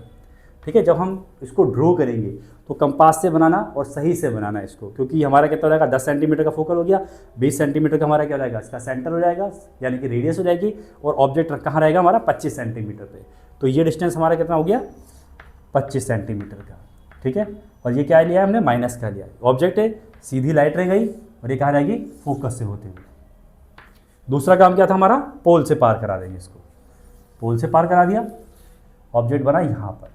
ठीक है। जब हम इसको ड्रॉ करेंगे तो कंपास से बनाना और सही से बनाना इसको, क्योंकि हमारा कितना हो जाएगा 10 सेंटीमीटर का फोकल हो गया, 20 सेंटीमीटर का हमारा क्या हो जाएगा इसका सेंटर हो जाएगा, यानी कि रेडियस हो जाएगी, और ऑब्जेक्ट कहाँ रहेगा हमारा 25 सेंटीमीटर पे, तो ये डिस्टेंस हमारा कितना हो गया 25 सेंटीमीटर का, ठीक है। और ये क्या लिया है हमने माइनस का लिया है, ऑब्जेक्ट है सीधी लाइट रह गई, और ये कहाँ रहेगी फोकस से होते हुए। दूसरा काम क्या था हमारा, पोल से पार करा देंगे इसको, पोल से पार करा दिया, ऑब्जेक्ट बना यहाँ पर,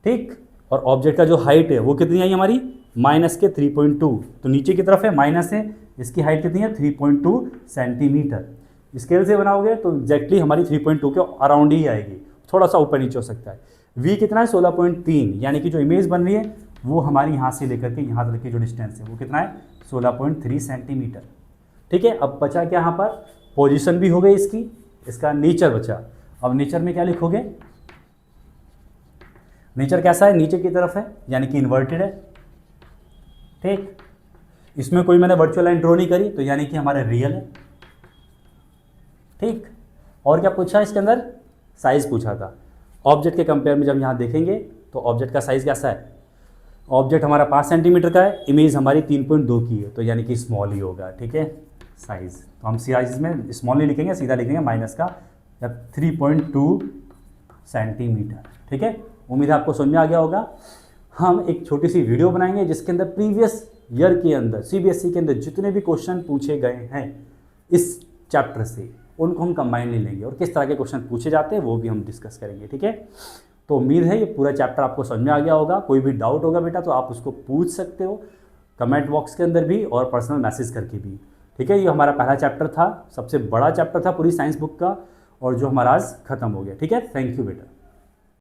ठीक। और ऑब्जेक्ट का जो हाइट है वो कितनी आई हमारी माइनस के 3.2, तो नीचे की तरफ है माइनस है, इसकी हाइट कितनी है 3.2 सेंटीमीटर। स्केल से बनाओगे तो एग्जैक्टली हमारी 3.2 के अराउंड ही आएगी, थोड़ा सा ऊपर नीचे हो सकता है। v कितना है 16.3, यानी कि जो इमेज बन रही है वो हमारी यहाँ से लेकर के यहाँ तक की जो डिस्टेंस है वो कितना है 16.3 सेंटीमीटर, ठीक है। अब बचा क्या यहाँ पर, पोजीशन भी हो गई इसकी, इसका नेचर बचा। अब नेचर में क्या लिखोगे, नेचर कैसा है नीचे की तरफ है, यानी कि इन्वर्टेड है, ठीक। इसमें कोई मैंने वर्चुअल लाइन ड्रॉ नहीं करी, तो यानी कि हमारा रियल है, ठीक। और क्या पूछा इसके अंदर, साइज पूछा था। ऑब्जेक्ट के कंपेयर में जब यहाँ देखेंगे तो ऑब्जेक्ट का साइज कैसा है, ऑब्जेक्ट हमारा 5 सेंटीमीटर का है, इमेज हमारी 3.2 की है, तो यानी कि स्मॉल ही होगा, ठीक है। साइज तो हम साइज में स्मॉल नहीं लिखेंगे, सीधा लिखेंगे माइनस का 3.2 सेंटीमीटर, ठीक है। उम्मीद है आपको समझ में आ गया होगा। हम एक छोटी सी वीडियो बनाएंगे जिसके अंदर प्रीवियस ईयर के अंदर सीबीएसई के अंदर जितने भी क्वेश्चन पूछे गए हैं इस चैप्टर से, उनको हम कंबाइनली लेंगे, और किस तरह के क्वेश्चन पूछे जाते हैं वो भी हम डिस्कस करेंगे, ठीक है। तो उम्मीद है ये पूरा चैप्टर आपको समझ में आ गया होगा। कोई भी डाउट होगा बेटा तो आप उसको पूछ सकते हो कमेंट बॉक्स के अंदर भी, और पर्सनल मैसेज करके भी, ठीक है। ये हमारा पहला चैप्टर था, सबसे बड़ा चैप्टर था पूरी साइंस बुक का, और जो हमारा आज खत्म हो गया, ठीक है। थैंक यू बेटा।